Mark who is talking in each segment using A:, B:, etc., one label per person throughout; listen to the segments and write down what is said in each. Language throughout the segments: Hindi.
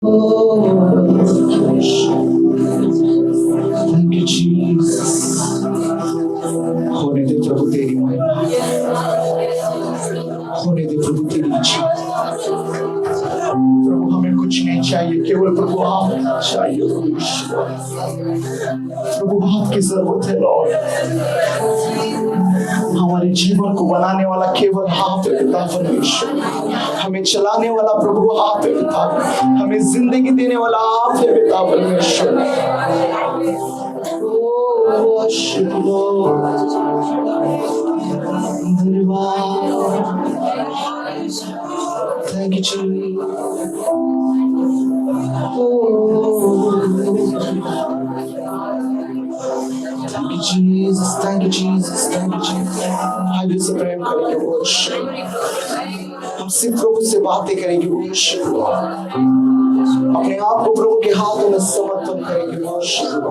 A: Thank you Jesus. होने दे प्रभु तेरी महिमा, होने दे प्रभु तेरी इच्छा। प्रभु हमें कुछ नहीं चाहिए, केवल प्रभु आप चाहिए। प्रभु आपकी जरूरत है लॉर्ड। हमारे जीवन को बनाने वाला केवल आप है पिता परमेश्वर। हमें चलाने वाला प्रभु आप है पिता, हमें जिंदगी देने वाला आप है पिता परमेश्वर। Thank you Jesus, thank you Jesus, thank you Jesus। हाय से प्रेम करेंगे वर्शिप, हम सिर्फ प्रभु से बातें करेंगे वर्शिप। अपने आप को प्रभु के हाथों में समर्पण करेंगे वर्शिप।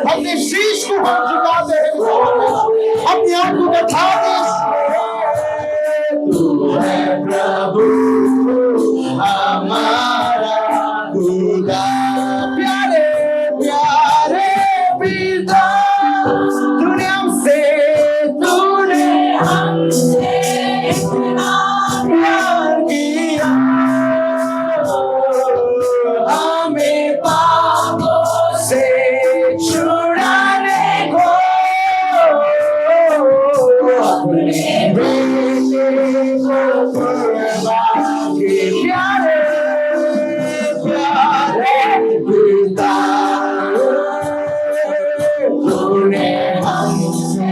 A: अपने शीश को हम झुकाते हैं, अपने आप को बताते हैं तू है प्रभु हमारा बेटे को कुर्बान के प्यारे प्यारे पिता तूने हमसे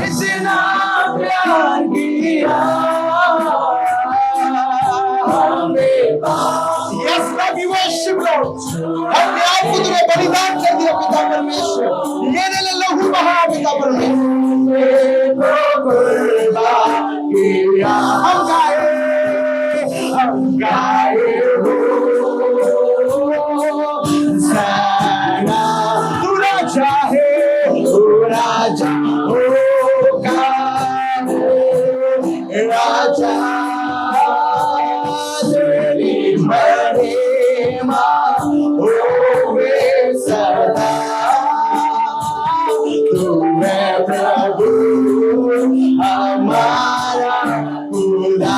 A: इतना प्यार किया हमें। Yes, Lord, we worship Lord. हमने आपको तुम्हें बलिदान कर दिया पिता परमेश्वर, मेरे लिए लहू बहा पिता परमेश्वर को कुर्बान किया। हम गाए हो सना तू राजा है, तू राजा होगा राजा तेरी महिमा होवे सदा। तू है प्रभु हमारा खुदा।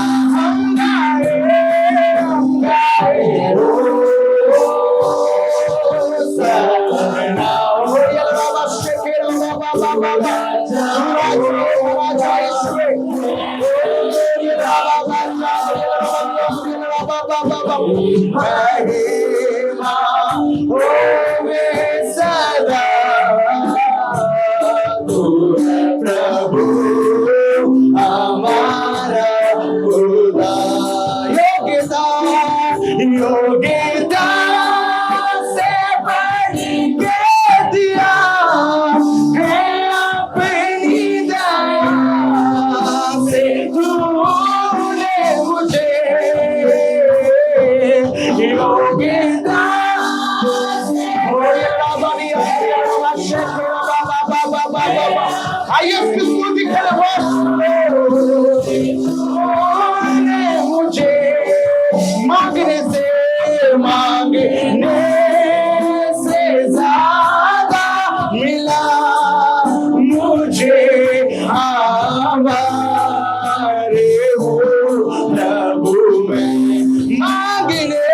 A: हम गाए हो सना हो या बाबा शेखेरा बाबा बाबा राजा यीशु महिमा होवे सदा। तू प्रभु हमारा खुदा। योग्यता योग्यता से बढ़ के दिया है अपनी दया से तूने मुझे योग्यता। आइए उसको दिखाने मुझे मांगने से ज्यादा मिला मुझे हमारे हो प्रभु में। मांगने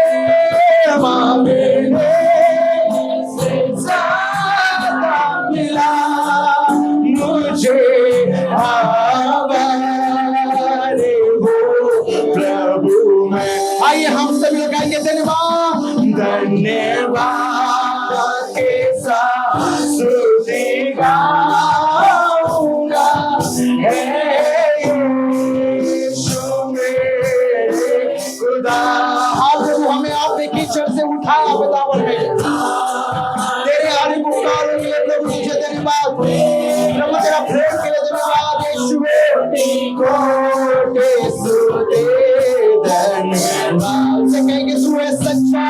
A: से ज्यादा मिला मुझे हमारे हो प्रभु में। आइए हम सभी लोग गाएंगे धन्यवाद धन्यवाद के साथ स्तुति गाऊंगा हे यीशु मेरे खुदा। आज प्रभु हमें आपने कीचड़ से उठाया पितावर में, तेरे आने को उतारने के लिए प्रभु तुझे धन्यवाद। प्रभु तेरा प्रेम के लिए धन्यवाद यीशु कोटि स्तुति धन्यवाद। से कहेंगे तू है सच्चा,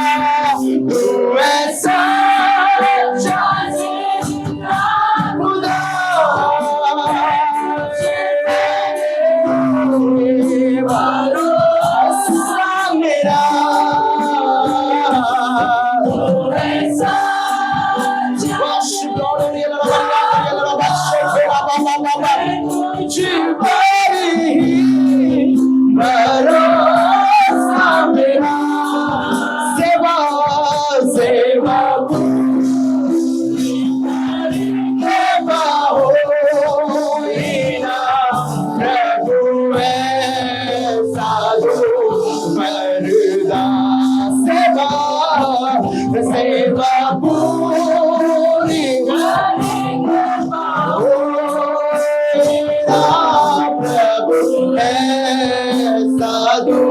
A: तू है सच्चा खुदा। भरोसा मेरा भरोसा मेरा सेवा सेवा सेवा हो ना प्रभु साधु मरदा सेवा सेवा पूरी प्रभु साधु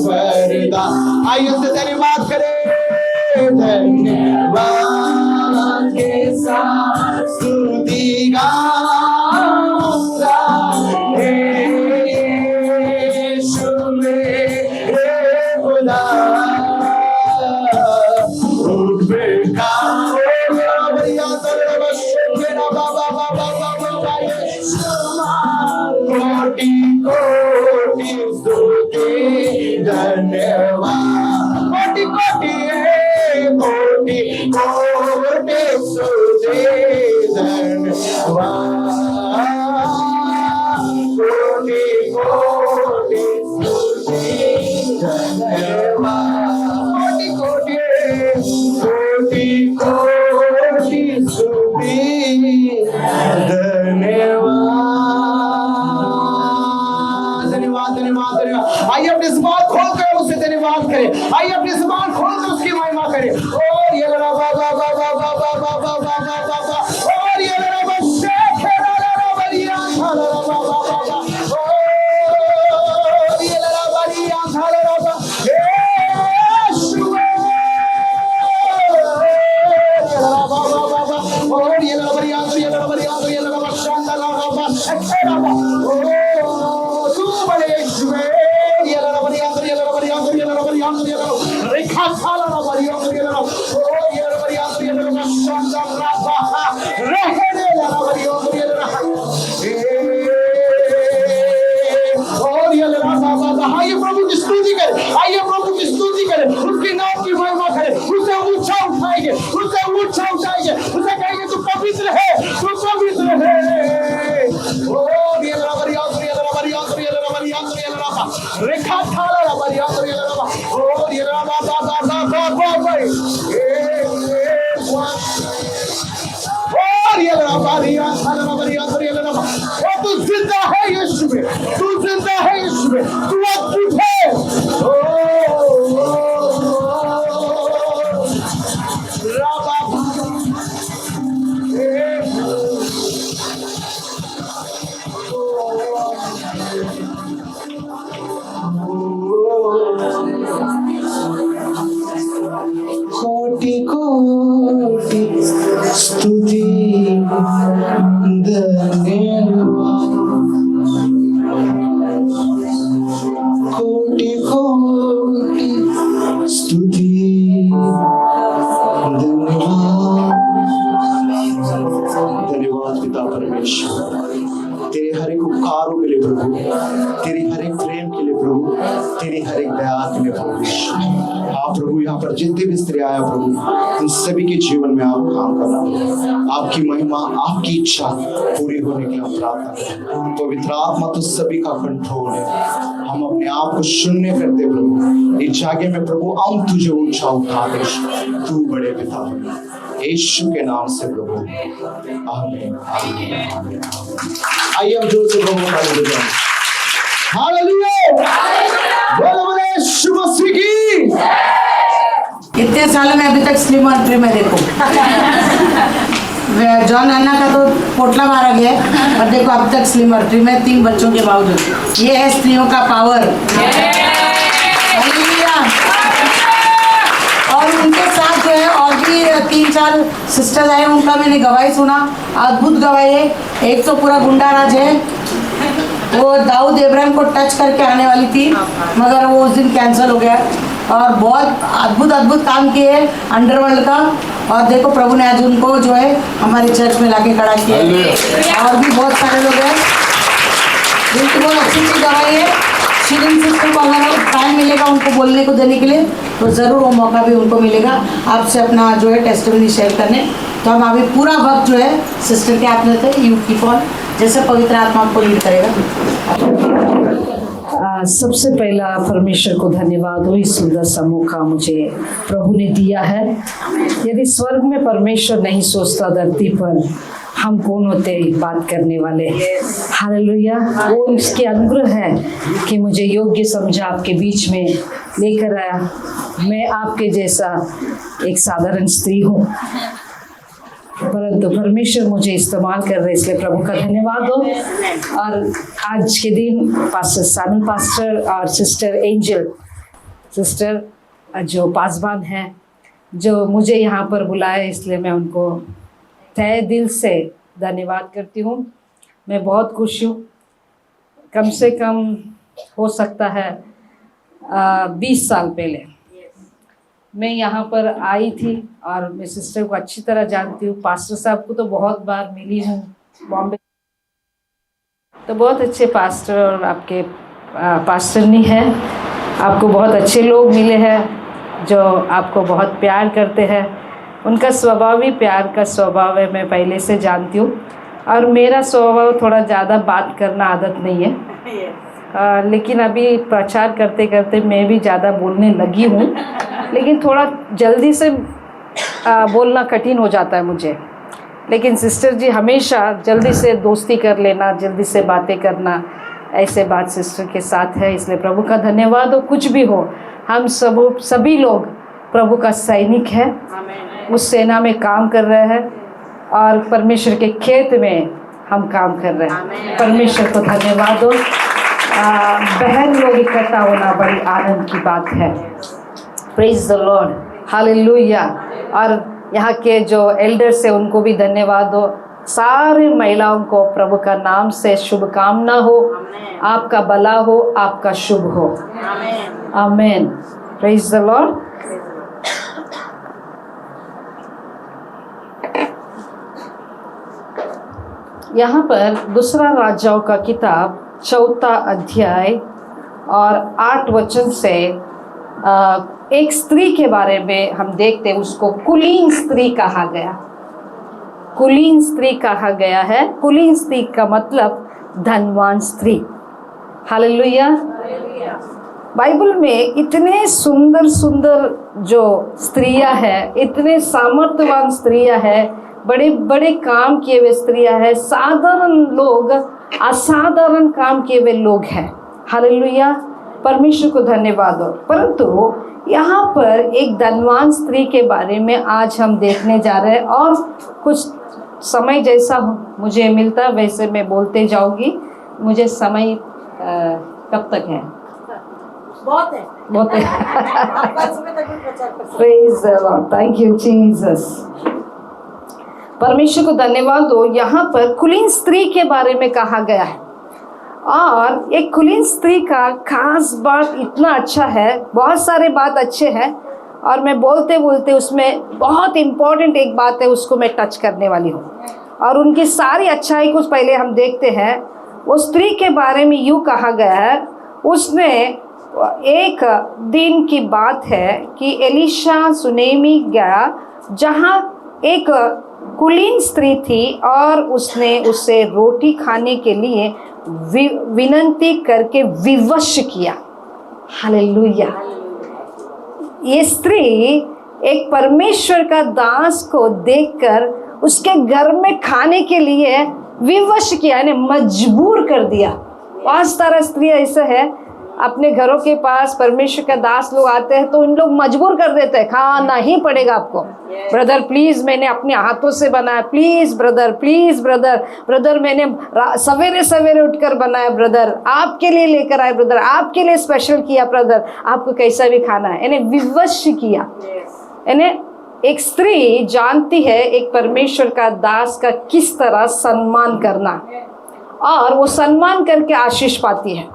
A: मरदा। आइए उससे धन्यवाद करें, धन्यवाद के साथ स्तुति गाऊंगा हे यीशु मेरे खुदा। कोटि कोटि स्तुति धन्यवाद। कोटि कोटि कोटि कोटि स्तुति धन्यवाद। कोटि कोटि स्तुति धन्यवाद। कोटि कोटि कोटि कोटि स्तुति धन्यवाद। आइए अपनी जुबान खोल कर उससे धन्यवाद करें। आइए अपनी जुबान खोल कर उसकी महिमा करें। और ये ला बा बा बा बा बा बा बा बा बा बा बा बा, और ये ला बा शेख ला बरिया ला बा बा बा बा, और ये ला बरिया ला बा यीशु, ये ला बा बा बा बा, और ये ला बरिया ये ला बरिया ये ला बा शांता ला बा एक्सेला बा, ओ तू बड़े यीशु, ये ला बरिया ये ला बरिया ये ला बरिया ये ला रेखा साला ला बरिया ये ला, ओ ये ला बरिया ये ला बा शांता ला बा रहे ला बरिया ये ला, और ये ला बा बा। आइए प्रभु की स्तुति करें, आइए प्रभु की स्तुति करें, उसके नाम की महिमा करें, उसे ऊंचा उठाएंगे, उसे ऊंचा उठाएंगे, उसे कहेंगे तू पवित्र है, तू पवित्र है। और ये ला बरिया ये ला बरिया ये ला बरिया ये ला बा रेखा थाला ला बरिया ये ला बा, और ये ला बा बा बा बा बा बा, और ये ला बरिया ला बरिया ये ला बा, और तू जिंदा है यीशु में, तू जिंदा है यीशु में, तू अद्भुत है। ओ राबा कोटि कोटि स्तुति धन्यवाद, कोटि कोटि स्तुति धन्यवाद। धन्यवाद पिता परमेश्वर, तेरे हर एक उपकारों के लिए प्रभु, तेरी हर एक प्रेम के लिए प्रभु, तेरी हर एक दया के लिए प्रभु। हाँ प्रभु, यहाँ पर जितने भी स्त्री आया प्रभु, उन सभी के जीवन में आप काम करना, आपकी महिमा, आपकी इच्छा पूरी होने की हम प्रार्थना करें। पवित्र आत्मा तो सभी का कंट्रोल है, हम अपने आप को शून्य करते प्रभु, इस जागे में प्रभु हम तुझे ऊंचा उठाते, तू बड़े पिता यीशु के नाम से प्रभु, आमीन आमीन आमीन। आइए हम जोर से प्रभु का नाम लें। हालेलुया, बोलो बोलो यीशु मसीह की।
B: इतने सालों में अभी तक स्लिम और ट्रिम है। देखो जॉन अन्ना का तो पोटला मारा गया है, और देखो अब तक स्लिम और ट्रिम है 3 बच्चों के बावजूद। ये है स्त्रियों का पावर। हालेलुया। और उनके साथ जो है और भी 3-4 सिस्टर्स आए, उनका मैंने गवाही सुना, अद्भुत गवाही है। एक तो पूरा गुंडाराज है, वो दाऊद इब्राहिम को टच करके आने वाली थी, मगर वो उस दिन कैंसिल हो गया। और बहुत अद्भुत अद्भुत काम किए अंडरवर्ल्ड का, और देखो प्रभु ने आज उनको जो है हमारे चर्च में लाके खड़ा किया। और भी बहुत सारे लोग हैं जिनकी बहुत अच्छी चीज गवाही है। शिरीन सिस्टर को अगर टाइम मिलेगा उनको बोलने को देने के लिए, तो ज़रूर वो मौका भी उनको मिलेगा आपसे अपना जो है टेस्टिमनी शेयर करने। तो हम अभी पूरा वक्त जो है सिस्टर के हाथ में थे, यू कीप ऑन, जैसे पवित्र आत्मा आपको लीड करेगा।
C: सबसे पहला परमेश्वर को धन्यवाद हो, इस सुंदर सा मौका मुझे प्रभु ने दिया है। यदि स्वर्ग में परमेश्वर नहीं सोचता, धरती पर हम कौन होते बात करने वाले। हालेलुया, वो इसके अनुग्रह है कि मुझे योग्य समझा, आपके बीच में लेकर आया। मैं आपके जैसा एक साधारण स्त्री हूँ, परंतु परमेश्वर मुझे इस्तेमाल कर रहे, इसलिए प्रभु का धन्यवाद हो। और आज के दिन पास्टर सामिल पास्टर और सिस्टर एंजल सिस्टर जो पासवान हैं, जो मुझे यहाँ पर बुलाए, इसलिए मैं उनको तहे दिल से धन्यवाद करती हूँ। मैं बहुत खुश हूँ। कम से कम हो सकता है 20 साल पहले मैं यहाँ पर आई थी, और मैं सिस्टर को अच्छी तरह जानती हूँ। पास्टर साहब को तो बहुत बार मिली हूँ बॉम्बे, तो बहुत अच्छे पास्टर और आपके पास्टर नहीं है, आपको बहुत अच्छे लोग मिले हैं जो आपको बहुत प्यार करते हैं। उनका स्वभाव ही प्यार का स्वभाव है, मैं पहले से जानती हूँ। और मेरा स्वभाव थोड़ा ज़्यादा बात करना आदत नहीं है, लेकिन अभी प्रचार करते करते मैं भी ज़्यादा बोलने लगी हूँ, लेकिन थोड़ा जल्दी से बोलना कठिन हो जाता है मुझे। लेकिन सिस्टर जी हमेशा जल्दी से दोस्ती कर लेना, जल्दी से बातें करना, ऐसे बात सिस्टर के साथ है, इसलिए प्रभु का धन्यवाद हो। कुछ भी हो, हम सभी लोग प्रभु का सैनिक है, उस सेना में काम कर रहे हैं और परमेश्वर के खेत में हम काम कर रहे हैं। परमेश्वर को धन्यवाद हो। बहन लोग इकट्ठा होना बड़ी आनंद की बात है। Praise the Lord, hallelujah. और यहाँ के जो एल्डर्स है उनको भी धन्यवाद हो। सारे महिलाओं को प्रभु का नाम से शुभकामना हो, आपका भला हो, आपका शुभ हो। आमीन। Praise the Lord. यहाँ पर दूसरा राजाओं का किताब 4 अध्याय और 8 वचन से एक स्त्री के बारे में हम देखते हैं। उसको कुलीन स्त्री कहा गया। कुलीन स्त्री कहा गया है। कुलीन स्त्री का मतलब धनवान स्त्री। हालेलुया। बाइबल में इतने सुंदर सुंदर जो स्त्रियां हैं, इतने सामर्थ्यवान स्त्रियां हैं, बड़े बड़े काम किए हुए स्त्रियां हैं, साधारण लोग, असाधारण काम किए हुए लोग हैं। हालेलुया। परमेश्वर को धन्यवाद हो। परंतु यहाँ पर एक धनवान स्त्री के बारे में आज हम देखने जा रहे हैं और कुछ समय जैसा मुझे मिलता वैसे मैं बोलते जाऊंगी। मुझे समय कब तक है?
B: बहुत है,
C: बहुत है। Praise the Lord, thank you Jesus. परमेश्वर को धन्यवाद हो। यहाँ पर कुलीन स्त्री के बारे में कहा गया है और एक कुलीन स्त्री का खास बात इतना अच्छा है, बहुत सारे बात अच्छे हैं और मैं बोलते बोलते उसमें बहुत इम्पोर्टेंट एक बात है, उसको मैं टच करने वाली हूँ। और उनकी सारी अच्छाई कुछ पहले हम देखते हैं। वो स्त्री के बारे में यूँ कहा गया है, उसने एक दिन की बात है कि एलिशा सुनेमी गया जहाँ एक कुलीन स्त्री थी और उसने उसे रोटी खाने के लिए विनती करके विवश किया। हालेलुया। ये स्त्री एक परमेश्वर का दास को देखकर उसके घर में खाने के लिए विवश किया, यानी मजबूर कर दिया। बहुत सारा स्त्री ऐसा है, अपने घरों के पास परमेश्वर का दास लोग आते हैं तो इन लोग मजबूर कर देते हैं, खाना ही पड़ेगा आपको। ब्रदर प्लीज, मैंने अपने हाथों से बनाया, please brother, please brother, brother मैंने सवेरे सवेरे उठकर बनाया, ब्रदर आपके लिए लेकर आए, ब्रदर आपके लिए स्पेशल किया, ब्रदर आपको कैसा भी खाना है, यानी विवश किया। यानी एक स्त्री जानती है एक परमेश्वर का दास का किस तरह सम्मान करना और वो सम्मान करके आशीष पाती है।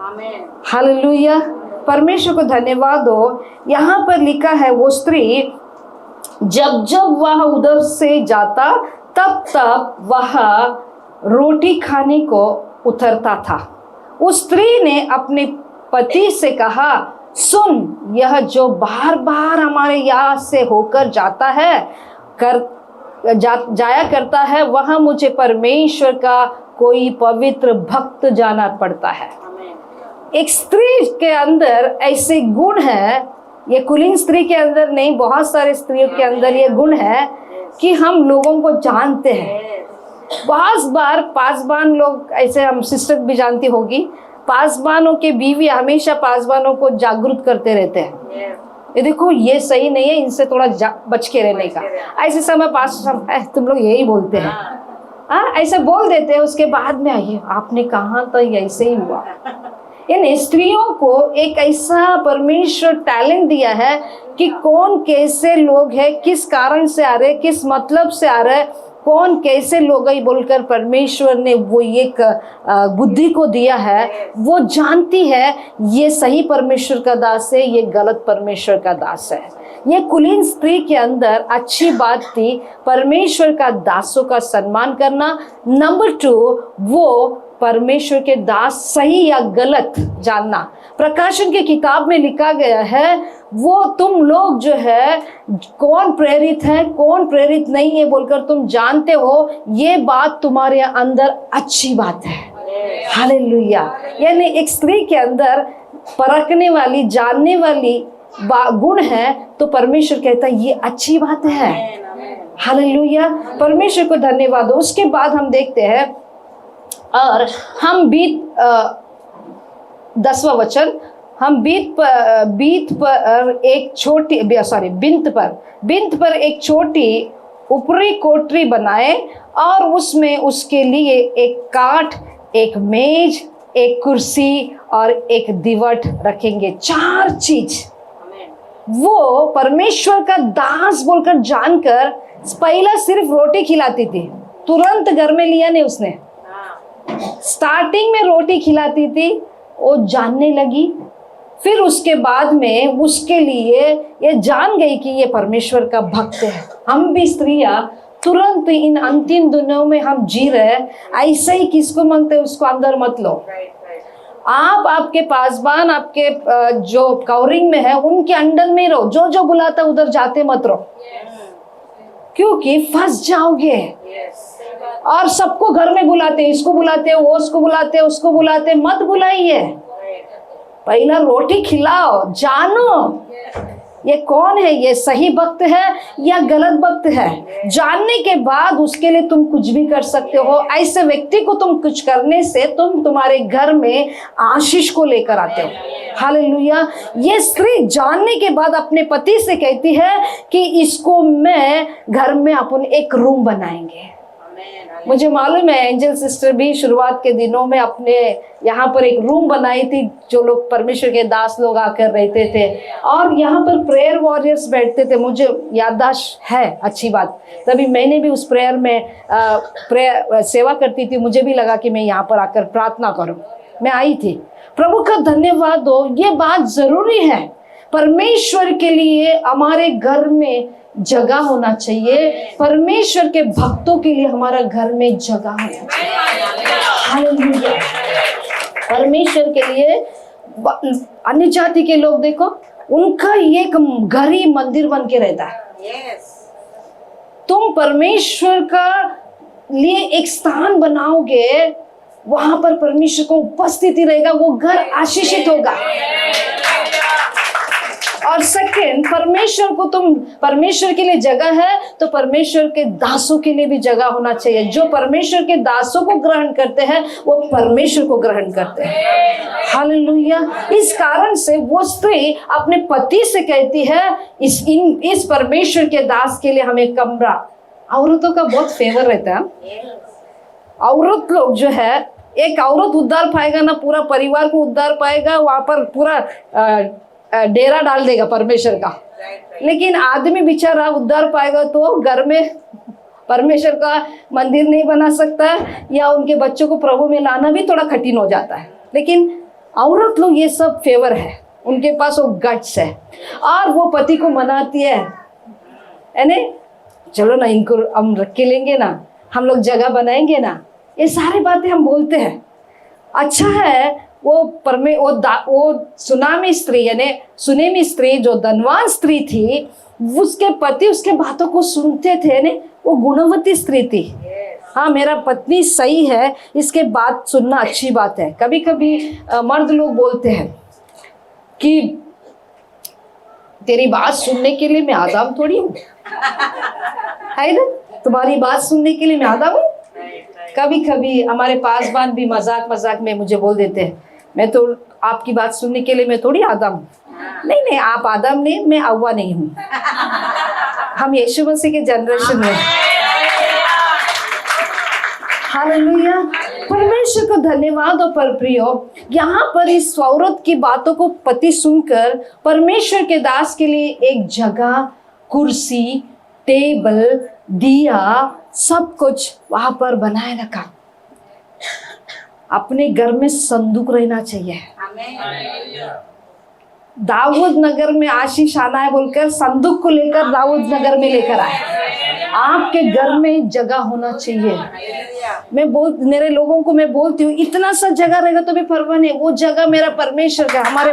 C: हालेलुया। परमेश्वर को धन्यवाद हो। यहाँ पर लिखा है वो स्त्री जब जब वह उधर से जाता तब तब वह रोटी खाने को उतरता था। उस स्त्री ने अपने पति से कहा, सुन, यह जो बार बार हमारे यहाँ से होकर जाता है जाया करता है, वह मुझे परमेश्वर का कोई पवित्र भक्त जाना पड़ता है। एक स्त्री के अंदर ऐसे गुण है, ये कुलीन स्त्री के अंदर नहीं, बहुत सारे स्त्रियों के अंदर ये गुण है कि हम लोगों को जानते हैं। बहुत बार पासबान लोग, ऐसे हम सिस्टर भी जानती होगी, पासबानों के बीवी हमेशा पासबानों को जागरूक करते रहते हैं, ये देखो ये सही नहीं है, इनसे थोड़ा बच के रहने का। ऐसे समय पास तुम लोग यही बोलते हैं, ऐसे बोल देते हैं। उसके बाद में आइए आपने कहा तो ऐसे ही हुआ। इन स्त्रियों को एक ऐसा परमेश्वर टैलेंट दिया है कि कौन कैसे लोग हैं, किस कारण से आ रहे, किस मतलब से आ रहे, कौन कैसे लोग ही बोलकर परमेश्वर ने वो एक बुद्धि को दिया है। वो जानती है ये सही परमेश्वर का दास है, ये गलत परमेश्वर का दास है। ये कुलीन स्त्री के अंदर अच्छी बात थी परमेश्वर का दासों का सम्मान करना। नंबर 2, वो परमेश्वर के दास सही या गलत जानना। प्रकाशन की किताब में लिखा गया है वो तुम लोग जो है कौन प्रेरित है कौन प्रेरित नहीं है बोलकर तुम जानते हो, ये बात तुम्हारे अंदर अच्छी बात है। हालेलुया। यानी एक स्त्री के अंदर परखने वाली, जानने वाली गुण है तो परमेश्वर कहता है ये अच्छी बात है। हालेलुया। परमेश्वर को धन्यवाद हो। उसके बाद हम देखते हैं और हम भी 10वां वचन, हम बिंत पर एक छोटी ऊपरी कोठरी बनाए और उसमें उसके लिए एक काठ, एक मेज, एक कुर्सी और एक दीवट रखेंगे। 4 चीज वो परमेश्वर का दास बोलकर जानकर पहला सिर्फ रोटी खिलाती थी, तुरंत घर में लिया नहीं उसने। स्टार्टिंग में रोटी खिलाती थी, वो जानने लगी। फिर उसके बाद में उसके लिए ये जान गई कि ये परमेश्वर का भक्त है। हम भी स्त्रियां तुरंत इन अंतिम दिनों में हम जी रहे, ऐसे ही किसको मांगते उसको अंदर मत लो। आप आपके पासबान, आपके जो कवरिंग में है उनके अंडर में रहो, जो जो बुलाता उधर जाते मत रहो, क्योंकि फंस जाओगे। और सबको घर में बुलाते, इसको बुलाते, वो उसको बुलाते, उसको बुलाते, मत बुलाइए। पहला रोटी खिलाओ, जानो ये कौन है, ये सही भक्त है या गलत भक्त है। जानने के बाद उसके लिए तुम कुछ भी कर सकते हो। ऐसे व्यक्ति को तुम कुछ करने से तुम तुम्हारे घर में आशीष को लेकर आते हो। हालेलुया। ये स्त्री जानने के बाद अपने पति से कहती है कि इसको मैं घर में अपन एक रूम बनाएंगे। मुझे मालूम है एंजल सिस्टर भी शुरुआत के दिनों में अपने यहाँ पर एक रूम बनाई थी, जो लोग परमेश्वर के दास लोग आकर रहते थे और यहाँ पर प्रेयर वॉरियर्स बैठते थे। मुझे याददाश्त है, अच्छी बात। तभी मैंने भी उस प्रेयर में प्रेयर सेवा करती थी। मुझे भी लगा कि मैं यहाँ पर आकर प्रार्थना करूँ, मैं आई थी। प्रभु का धन्यवाद हो। ये बात जरूरी है, परमेश्वर के लिए हमारे घर में जगह होना चाहिए। परमेश्वर के भक्तों के लिए हमारा घर में जगह होना चाहिए। हालेलुया। परमेश्वर के लिए अन्य जाति के लोग देखो, उनका एक घर ही मंदिर बन के रहता है। तुम परमेश्वर का लिए एक स्थान बनाओगे, वहां पर परमेश्वर को उपस्थिति रहेगा, वो घर आशीषित होगा। और सेकंड, परमेश्वर को तुम, परमेश्वर के लिए जगह है तो परमेश्वर के दासों के लिए भी जगह होना चाहिए। जो परमेश्वर के दासों को ग्रहण करते हैं वो परमेश्वर को ग्रहण करते हैं। हालेलुया। इस कारण से वो स्त्री अपने पति से कहती है इस परमेश्वर के दास के लिए हमें कमरा। औरतों का बहुत फेवर रहता है। औरत लोग जो है, एक औरत उद्धार पाएगा ना, पूरा परिवार को उद्धार पाएगा, वहां पर पूरा डेरा डाल देगा परमेश्वर का। लेकिन आदमी बेचारा उद्धार पाएगा तो घर में परमेश्वर का मंदिर नहीं बना सकता, या उनके बच्चों को प्रभु में लाना भी थोड़ा कठिन हो जाता है। लेकिन औरत लोग ये सब फेवर है, उनके पास वो गट्स है और वो पति को मनाती है, चलो ना इनको हम रख के लेंगे ना, हम लोग जगह बनाएंगे ना। ये सारी बातें हम बोलते हैं। अच्छा है वो सुनामी स्त्री यानी सुनेमी स्त्री जो धनवान स्त्री थी, उसके पति उसके बातों को सुनते थे ने, वो गुणवती स्त्री थी। हाँ, मेरा पत्नी सही है, इसके बात सुनना अच्छी बात है। कभी कभी मर्द लोग बोलते हैं कि तेरी बात सुनने के लिए मैं आदम थोड़ी हूँ, है ना, तुम्हारी बात सुनने के लिए मैं आदम हूँ। कभी कभी हमारे पासबान भी मजाक में मुझे बोल देते हैं, मैं तो आपकी बात सुनने के लिए मैं थोड़ी आदम हूँ। नहीं, आप आदम नहीं, मैं अव्वा नहीं हूँ। हम यीशु मसीह के जनरेशन में। हालेलुया। परमेश्वर को धन्यवाद। और पर प्रियो, यहाँ पर इस औरत की बातों को पति सुनकर परमेश्वर के दास के लिए एक जगह, कुर्सी, टेबल, दिया, सब कुछ वहां पर बनाए रखा। अपने घर में संदूक रहना चाहिए। दाऊद नगर में आशीष आना है बोलकर संदूक को लेकर दाऊद नगर में लेकर आए। आपके घर में जगह होना चाहिए। मेरे लोगों को मैं बोलती हूँ, इतना सा जगह रहेगा तो भी परवाह नहीं, वो जगह मेरा परमेश्वर का, हमारे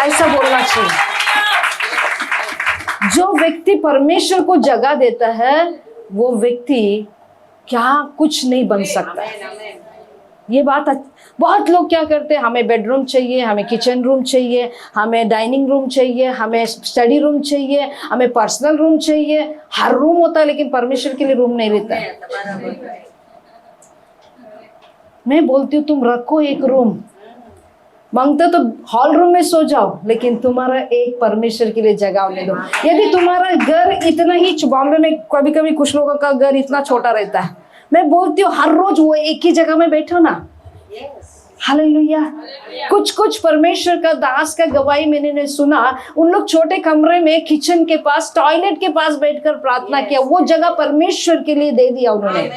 C: ऐसा बोलना चाहिए। जो व्यक्ति परमेश्वर को जगह देता है वो व्यक्ति क्या कुछ नहीं बन सकता। ये बात बहुत लोग क्या करते हैं, हमें बेडरूम चाहिए, हमें किचन रूम चाहिए, हमें डाइनिंग रूम चाहिए, हमें स्टडी रूम चाहिए, हमें पर्सनल रूम चाहिए। हर रूम होता है लेकिन परमेश्वर के लिए रूम नहीं रहता है। मैं बोलती हूँ तुम रखो एक रूम। मांगते तो हॉल रूम में सो जाओ, लेकिन तुम्हारा एक परमेश्वर के लिए जगह होने दो। यदि तुम्हारा घर इतना ही, बॉम्बे में कभी कभी कुछ लोगों का घर इतना छोटा रहता है, मैं बोलती हूँ हर रोज वो एक ही जगह में बैठो ना। हालेलुया। कुछ परमेश्वर का दास का गवाही मैंने सुना, उन लोग छोटे कमरे में किचन के पास, टॉयलेट के पास बैठकर प्रार्थना किया, वो जगह परमेश्वर के लिए दे दिया उन्होंने।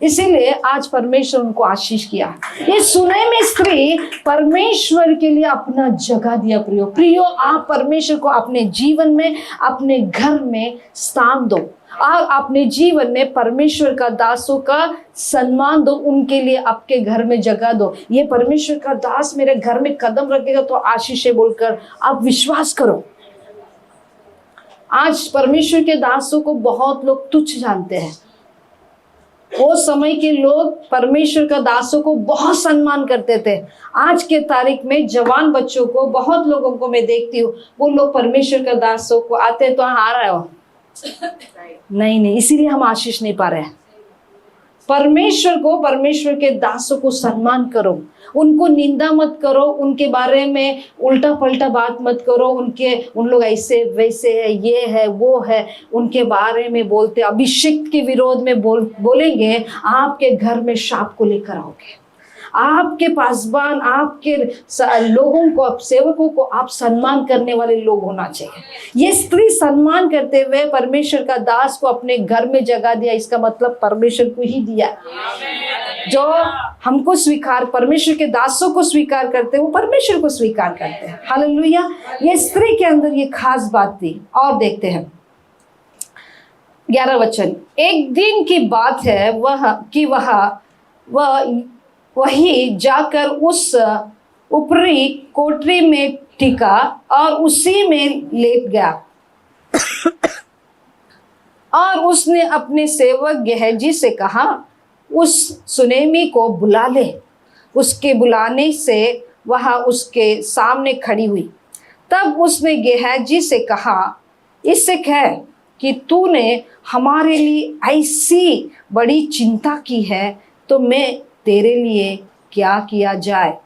C: इसीलिए आज परमेश्वर उनको आशीष किया। ये सुनेमी स्त्री परमेश्वर के लिए अपना जगह दिया। प्रियो, आप परमेश्वर को अपने जीवन में, अपने घर में स्थान दो और अपने जीवन में परमेश्वर का दासों का सम्मान दो, उनके लिए आपके घर में जगह दो। ये परमेश्वर का दास मेरे घर में कदम रखेगा तो आशीष है बोलकर आप विश्वास करो। आज परमेश्वर के दासों को बहुत लोग तुच्छ जानते हैं। वो समय के लोग परमेश्वर का दासों को बहुत सम्मान करते थे। आज के तारीख में जवान बच्चों को, बहुत लोगों को मैं देखती हूँ, वो लोग परमेश्वर का दासों को आते तो आ रहे हो नहीं, इसीलिए हम आशीष नहीं पा रहे हैं। परमेश्वर के दासों को सम्मान करो, उनको निंदा मत करो, उनके बारे में उल्टा पलटा बात मत करो। उन लोग ऐसे वैसे है, ये है वो है, उनके बारे में बोलते, अभिषेक के विरोध में बोलेंगे, आपके घर में शाप को लेकर आओगे। आपके पासबान, आपके लोगों को, सेवकों को आप सम्मान करने वाले लोग होना चाहिए। ये स्त्री सम्मान करते हुए परमेश्वर का दास को अपने घर में जगह दिया, इसका मतलब परमेश्वर को ही दिया। जो हमको स्वीकार, परमेश्वर के दासों को स्वीकार करते हैं, वो परमेश्वर को स्वीकार करते हैं। हालेलुया। ये स्त्री के अंदर ये खास बात थी। और देखते हैं 11 वचन। एक दिन की बात है वही जाकर उस ऊपरी कोठरी में टिका और उसी में लेट गया और उसने अपने सेवक गेहजी से कहा, उस सुनेमी को बुला ले। उसके बुलाने से वह उसके सामने खड़ी हुई। तब उसने गेहजी से कहा, इससे कह कि तूने हमारे लिए ऐसी बड़ी चिंता की है, तो मैं तेरे लिए क्या किया जाए?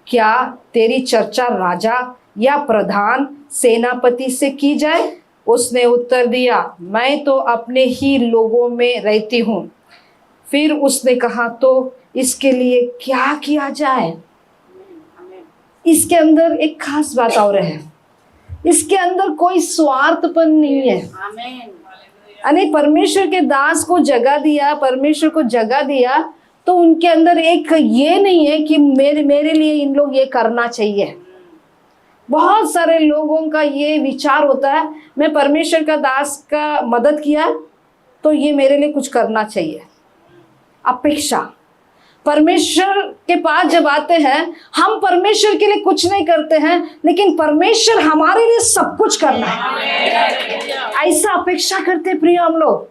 C: क्या तेरी चर्चा राजा या प्रधान सेनापति से की जाए? उसने उत्तर दिया, मैं तो अपने ही लोगों में रहती हूँ। फिर उसने कहा, तो इसके लिए क्या किया जाए? इसके अंदर एक खास बात और है, इसके अंदर कोई स्वार्थपन नहीं है। यानी परमेश्वर के दास को जगह दिया, परमेश्वर को जगह दिया, तो उनके अंदर एक ये नहीं है कि मेरे लिए इन लोग ये करना चाहिए। बहुत सारे लोगों का ये विचार होता है, मैं परमेश्वर का दास का मदद किया तो ये मेरे लिए कुछ करना चाहिए। अपेक्षा। परमेश्वर के पास जब आते हैं, हम परमेश्वर के लिए कुछ नहीं करते हैं, लेकिन परमेश्वर हमारे लिए सब कुछ करना है, ऐसा अपेक्षा करते प्रिय हम लोग।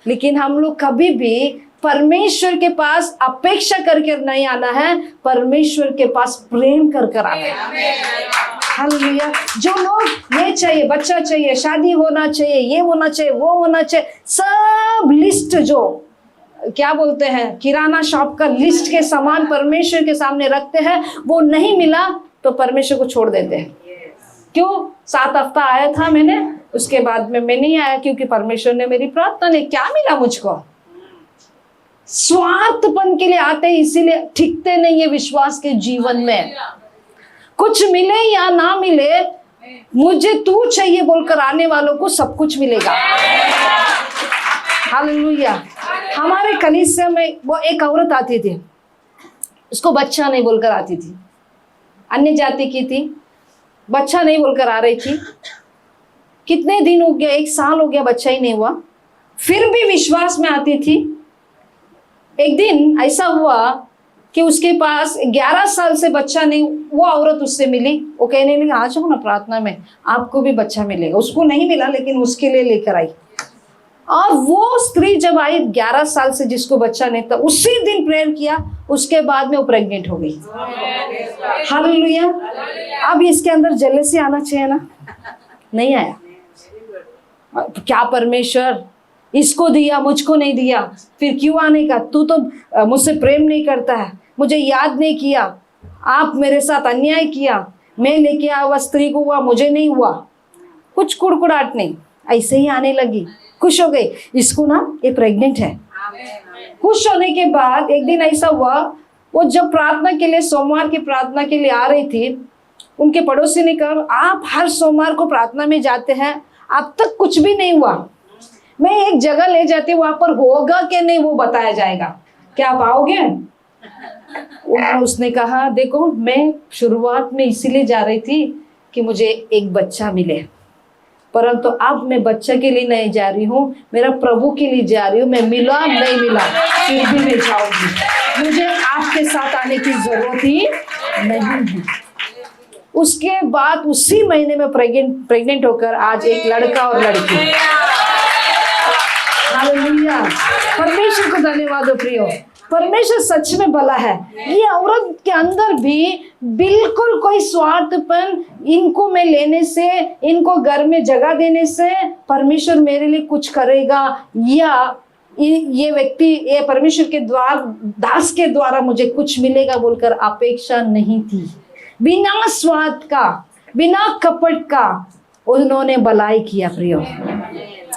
C: लेकिन हम लोग कभी भी परमेश्वर के पास अपेक्षा करके नहीं आना है, परमेश्वर के पास प्रेम कर कर आना है। हालेलुया। जो लोग ये चाहिए, बच्चा चाहिए, शादी होना चाहिए, ये होना चाहिए, वो होना चाहिए, सब लिस्ट, जो क्या बोलते हैं, किराना शॉप का लिस्ट के सामान परमेश्वर के सामने रखते हैं, वो नहीं मिला तो परमेश्वर को छोड़ देते हैं। क्यों? 7 हफ्ता आया था मैंने, उसके बाद में मैं नहीं आया क्योंकि परमेश्वर ने मेरी प्रार्थना नहीं, क्या मिला मुझको? स्वार्थपन के लिए आते, इसीलिए टिकते नहीं है विश्वास के जीवन में। कुछ मिले या ना मिले, मुझे तू चाहिए बोलकर आने वालों को सब कुछ मिलेगा। हालेलुया। हमारे कलीसिया में वो एक औरत आती थी, उसको बच्चा नहीं बोलकर आती थी, अन्य जाति की थी, बच्चा नहीं बोलकर आ रही थी। कितने दिन हो गया, 1 साल हो गया, बच्चा ही नहीं हुआ, फिर भी विश्वास में आती थी। एक दिन ऐसा हुआ कि उसके पास 11 साल से बच्चा नहीं, वो औरत उससे मिली, वो कहने लगी, आ जाओ ना प्रार्थना में, आपको भी बच्चा मिलेगा। उसको नहीं मिला, लेकिन उसके लिए लेकर आई। और वो स्त्री जब आई, 11 साल से जिसको बच्चा नहीं था, उसी दिन प्रेयर किया, उसके बाद में वो प्रेग्नेंट हो गई। हालेलुया। अब इसके अंदर जेलसी आना चाहिए ना, नहीं आया। क्या परमेश्वर इसको दिया, मुझको नहीं दिया, फिर क्यों आने का? तू तो मुझसे प्रेम नहीं करता है, मुझे याद नहीं किया। आप मेरे साथ अन्याय किया, मैं लेके आया हुआ स्त्री को हुआ, मुझे नहीं हुआ। कुछ कुड़कुड़ाहट नहीं, ऐसे ही आने लगी, खुश हो गई। इसको ना ये प्रेग्नेंट है। खुश होने के बाद एक दिन ऐसा हुआ, वो जब प्रार्थना के लिए, सोमवार की प्रार्थना के लिए आ रही थी, उनके पड़ोसी ने कहा आप हर सोमवार को प्रार्थना में जाते हैं, अब तक कुछ भी नहीं हुआ, मैं एक जगह ले जाती हूँ, वहां पर होगा कि नहीं वो बताया जाएगा, क्या आप आओगे? उसने कहा देखो मैं शुरुआत में इसीलिए जा रही थी कि मुझे एक बच्चा मिले, परंतु अब मैं बच्चा के लिए नहीं जा रही हूँ, मेरा प्रभु के लिए जा रही हूँ। मैं मिला नहीं मिला फिर भी मैं जाऊंगी, मुझे आपके साथ आने की जरूरत ही नहीं है। उसके बाद उसी महीने में प्रेग्नेंट होकर आज एक लड़का और लड़की। हालेलुया, परमेश्वर को धन्यवाद हो प्रियो। परमेश्वर सच में भला है। ये औरत के अंदर भी बिल्कुल कोई स्वार्थपन, इनको मैं लेने से, इनको घर में जगह देने से परमेश्वर मेरे लिए कुछ करेगा, या ये व्यक्ति, ये परमेश्वर के दास के द्वारा मुझे कुछ मिलेगा बोलकर अपेक्षा नहीं थी। बिना स्वार्थ का, बिना कपट का उन्होंने भलाई किया प्रियो।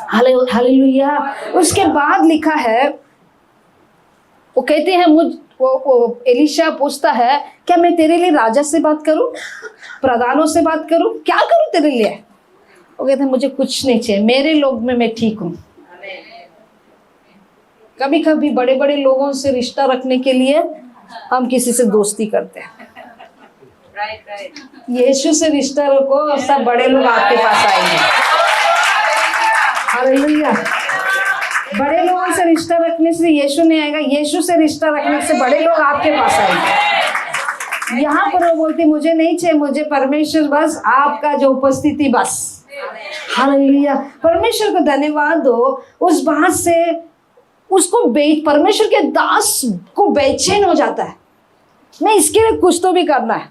C: हालेलुया। उसके बाद लिखा है, वो कहते हैं वो एलिशा पूछता है क्या मैं तेरे लिए राजा से बात करूं, प्रधानों से बात करूं, क्या करूं तेरे लिए? वो कहते हैं मुझे कुछ नहीं चाहिए, मेरे लोग में मैं ठीक हूं। कभी कभी बड़े बड़े लोगों से रिश्ता रखने के लिए हम किसी से दोस्ती करते हैं। यीशु से रिश्ता रखो, सब बड़े लोग आपके पास आएंगे। हालेलुया। बड़े लोगों से रिश्ता रखने से यीशु नहीं आएगा, यीशु से रिश्ता रखने से बड़े लोग आपके पास आएंगे। यहाँ पर वो बोलती मुझे नहीं चाहिए, मुझे परमेश्वर बस आपका जो उपस्थिति बस। हालेलुया। परमेश्वर को धन्यवाद दो। उस बात से उसको परमेश्वर के दास को बेचैन हो जाता है, मैं इसके लिए कुछ तो भी करना है।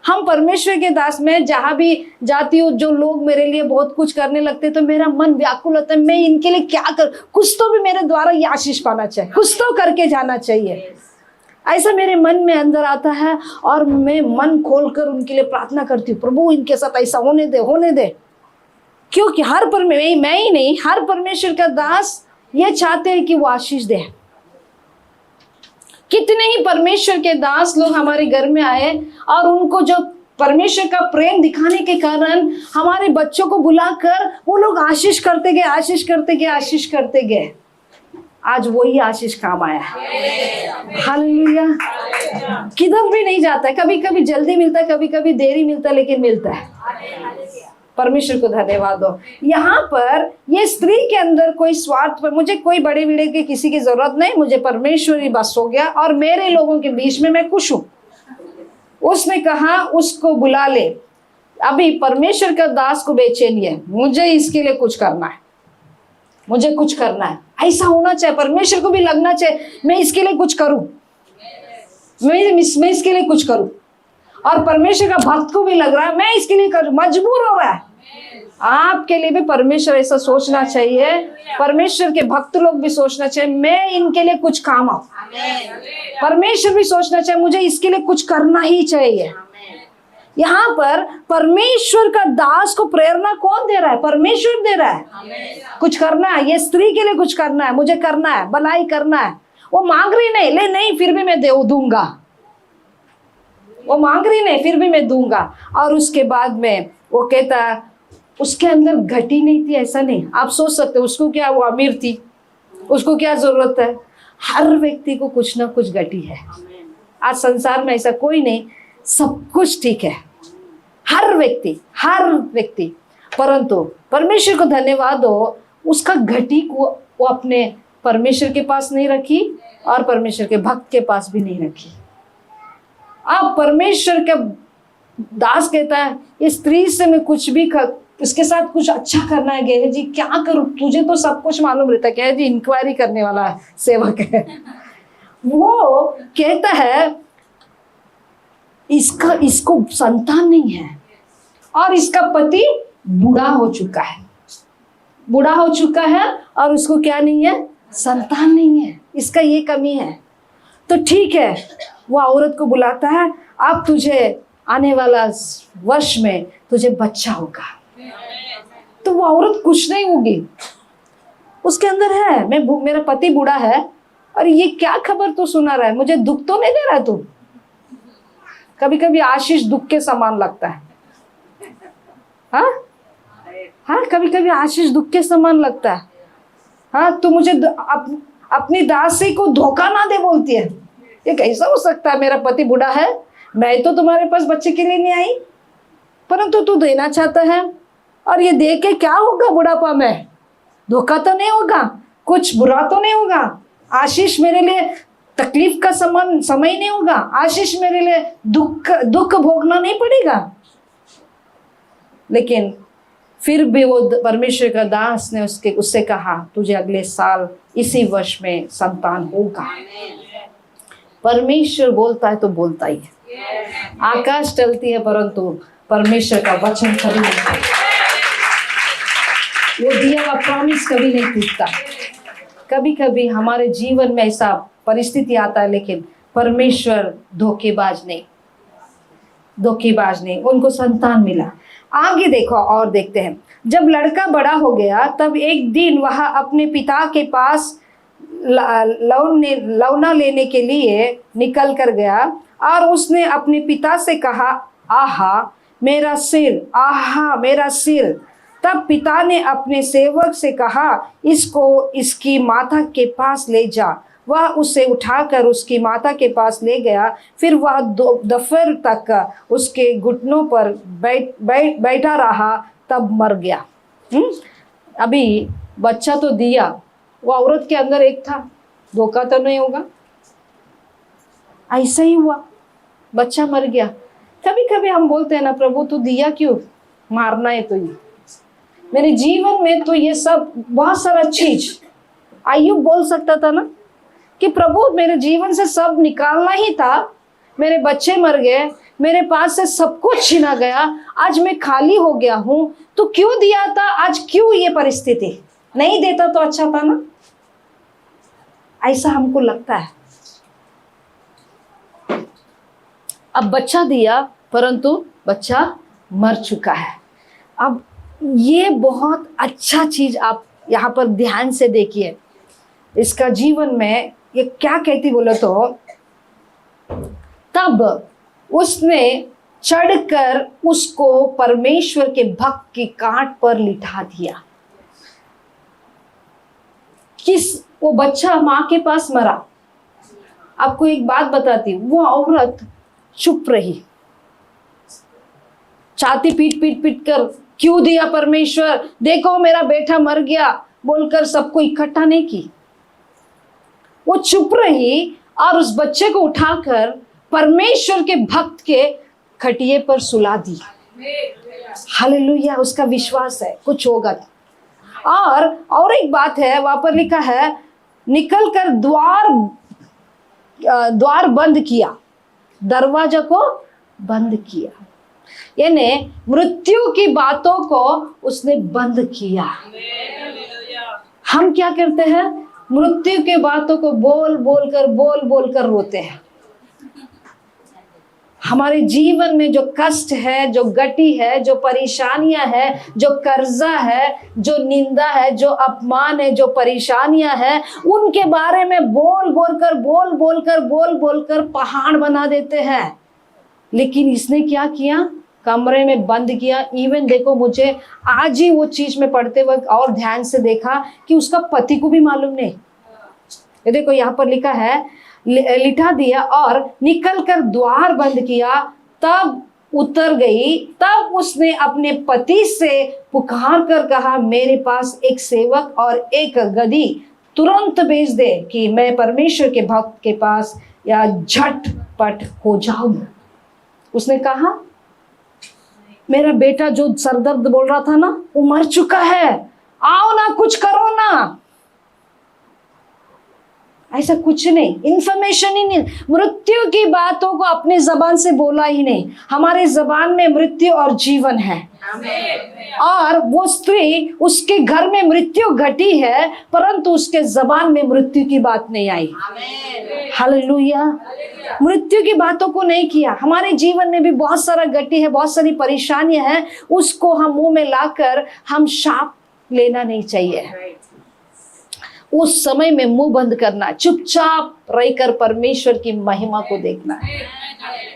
C: हम परमेश्वर के दास, में जहां भी जाती हूँ जो लोग मेरे लिए बहुत कुछ करने लगते तो मेरा मन व्याकुल होता है, मैं इनके लिए क्या कर, कुछ तो भी मेरे द्वारा ये आशीष पाना चाहिए, कुछ तो करके जाना चाहिए, ऐसा मेरे मन में अंदर आता है। और मैं मन खोलकर उनके लिए प्रार्थना करती हूँ, प्रभु इनके साथ ऐसा होने दे। क्योंकि मैं ही नहीं, हर परमेश्वर का दास ये चाहते हैं कि वो आशीष दे। कितने ही परमेश्वर के दास लोग हमारे घर में आए और उनको जो परमेश्वर का प्रेम दिखाने के कारण हमारे बच्चों को बुलाकर वो लोग आशीष करते गए। आज वही आशीष काम आया है। हालेलुया। किधर भी नहीं जाता है, कभी कभी जल्दी मिलता है, कभी कभी देरी मिलता है, लेकिन मिलता है। परमेश्वर को धन्यवाद दो। यहाँ पर ये स्त्री के अंदर कोई स्वार्थ पर, मुझे कोई बड़े बड़े के किसी की जरूरत नहीं, मुझे परमेश्वर ही बस हो गया और मेरे लोगों के बीच में मैं खुश हूँ। उसने कहा उसको बुला ले। अभी परमेश्वर का दास को बेचैनी है, मुझे इसके लिए कुछ करना है, मुझे कुछ करना है, ऐसा होना चाहिए। परमेश्वर को भी लगना चाहिए मैं इसके लिए कुछ करूं, मैं इसके लिए कुछ करूं। और परमेश्वर का भक्त को भी लग रहा है मैं इसके लिए करूं, मजबूर हो रहा है। आपके लिए भी परमेश्वर ऐसा सोचना चाहिए, परमेश्वर के भक्त लोग भी सोचना चाहिए मैं इनके लिए कुछ काम आऊं। परमेश्वर भी सोचना चाहिए मुझे इसके लिए कुछ करना ही चाहिए। यहाँ पर परमेश्वर का दास को प्रेरणा कौन दे रहा है? परमेश्वर दे रहा है। कुछ करना है, ये स्त्री के लिए कुछ करना है, मुझे करना है, भलाई करना है। वो मांग रही नहीं, ले नहीं फिर भी मैं दूंगा, वो मांग रही नहीं फिर भी मैं दूंगा। और उसके बाद में वो कहता उसके अंदर घटी नहीं थी, ऐसा नहीं। आप सोच सकते उसको क्या, वो अमीर थी, उसको क्या जरूरत है? हर व्यक्ति को कुछ ना कुछ घटी है। आज संसार में ऐसा कोई नहीं, सब कुछ ठीक है, हर व्यक्ति। परंतु परमेश्वर को धन्यवाद हो, उसका घटी को वो अपने परमेश्वर के पास नहीं रखी और परमेश्वर के भक्त के पास भी नहीं रखी। अब परमेश्वर का दास कहता है इस स्त्री से मैं कुछ भी इसके साथ कुछ अच्छा करना है। गेहजी जी क्या करूं, तुझे तो सब कुछ मालूम रहता है। गेहजी जी इंक्वायरी करने वाला सेवक है। वो कहता है इसको संतान नहीं है और इसका पति बूढ़ा हो चुका है और उसको क्या नहीं है? संतान नहीं है। इसका ये कमी है। तो ठीक है, वो औरत को बुलाता है, अब तुझे आने वाला वर्ष में तुझे बच्चा होगा। तो वो औरत कुछ नहीं होगी, उसके अंदर है मेरा पति बूढ़ा है और ये क्या खबर तू सुना रहा है, मुझे दुख तो नहीं दे रहा तू। कभी कभी आशीष दुख के समान लगता है। हाँ हाँ, कभी कभी आशीष दुख के समान लगता है। हाँ, तू मुझे अपनी दासी को धोखा ना दे बोलती है। ये कैसा हो सकता है, मेरा पति बूढ़ा है, मैं तो तुम्हारे पास बच्चे के लिए नहीं आई, परंतु तू देना चाहता है, और ये दे के क्या होगा बुढ़ापा में? धोखा तो नहीं होगा, कुछ बुरा तो नहीं होगा, आशीष मेरे लिए तकलीफ का समय नहीं होगा, आशीष मेरे लिए दुख भोगना नहीं पड़ेगा। लेकिन फिर भी वो परमेश्वर का दास ने उससे कहा, तुझे अगले साल इसी वर्ष में संतान होगा। परमेश्वर बोलता है तो बोलता ही है। आकाश टलती है परंतु परमेश्वर का वचन कभी नहीं, वो दिया हुआ प्रॉमिस कभी नहीं टूटता। कभी कभी हमारे जीवन में ऐसा परिस्थिति आता है, लेकिन परमेश्वर धोखेबाज नहीं, उनको संतान मिला। आगे देखो और देखते हैं। जब लड़का बड़ा हो गया तब एक दिन वह अपने पिता के पास लौना लेने के लिए निकल कर गया और उसने अपने पिता से कहा, आहा मेरा सिर। तब पिता ने अपने सेवक से कहा, इसको इसकी माता के पास ले जा। वह उसे उठाकर उसकी माता के पास ले गया। फिर वह दोपहर तक उसके घुटनों पर बैठा रहा, तब मर गया। अभी बच्चा तो दिया, वो औरत के अंदर एक था, धोखा तो नहीं होगा, ऐसा ही हुआ, बच्चा मर गया। कभी कभी हम बोलते हैं ना, प्रभु तू दिया क्यों, मारना है तो ये मेरे जीवन में, तो ये सब बहुत सारा चीज अय्यूब बोल सकता था ना कि प्रभु मेरे जीवन से सब निकालना ही था, मेरे बच्चे मर गए, मेरे पास से सब कुछ छीना गया, आज मैं खाली हो गया हूँ, तो क्यों दिया था, आज क्यों ये परिस्थिति, नहीं देता तो अच्छा था ना, ऐसा हमको लगता है। अब बच्चा दिया परंतु बच्चा मर चुका है। अब ये बहुत अच्छा चीज आप यहाँ पर ध्यान से देखिए, इसका जीवन में ये क्या कहती बोले तो, तब उसने चढ़कर उसको परमेश्वर के भक्त की कांट पर लिटा दिया। वो बच्चा माँ के पास मरा। आपको एक बात बताती हूँ, वो औरत चुप रही, छाती पीट कर, क्यों दिया परमेश्वर, देखो मेरा बेटा मर गया बोलकर सबको इकट्ठा नहीं की। वो चुप रही और उस बच्चे को उठाकर परमेश्वर के भक्त के खटिए पर सुला दी। हालेलुया, उसका विश्वास है कुछ होगा। और एक बात है, वहां पर लिखा है, निकलकर द्वार बंद किया, दरवाजा को बंद किया, यानी मृत्यु की बातों को उसने बंद किया। हम क्या करते हैं, मृत्यु के बातों को बोल बोल कर रोते हैं। हमारे जीवन में जो कष्ट है, जो गति है, जो परेशानियां है, जो कर्जा है, जो निंदा है, जो अपमान है, जो परेशानियां हैं, उनके बारे में बोल बोल कर पहाड़ बना देते हैं। लेकिन इसने क्या किया, कमरे में बंद किया। इवन देखो, मुझे आज ही वो चीज में पढ़ते वक्त और ध्यान से देखा कि उसका पति को भी मालूम नहीं। ये देखो यहाँ पर लिखा है, लिटा दिया और निकलकर द्वार बंद किया, तब उतर गई। तब उसने अपने पति से पुकार कर कहा, मेरे पास एक सेवक और एक गदही तुरंत भेज दे कि मैं परमेश्वर के भक्त के पास या झटपट हो जाऊं। उसने कहा, मेरा बेटा जो सरदर्द बोल रहा था ना, वो मर चुका है, आओ ना, कुछ करो ना। ऐसा कुछ नहीं, इंफॉर्मेशन ही नहीं, मृत्यु की बातों को अपने जबान से बोला ही नहीं। हमारे जबान में मृत्यु और जीवन है। और वो स्त्री, उसके घर में मृत्यु घटी है, परंतु उसके जबान में मृत्यु की बात नहीं आई। हालेलुया। मृत्यु की बातों को नहीं किया। हमारे जीवन में भी बहुत सारा घटी है, बहुत सारी परेशानियां हैं, उसको हम मुंह में लाकर हम शाप लेना नहीं चाहिए। उस समय में मुंह बंद करना, चुपचाप रहकर परमेश्वर की महिमा को देखना है।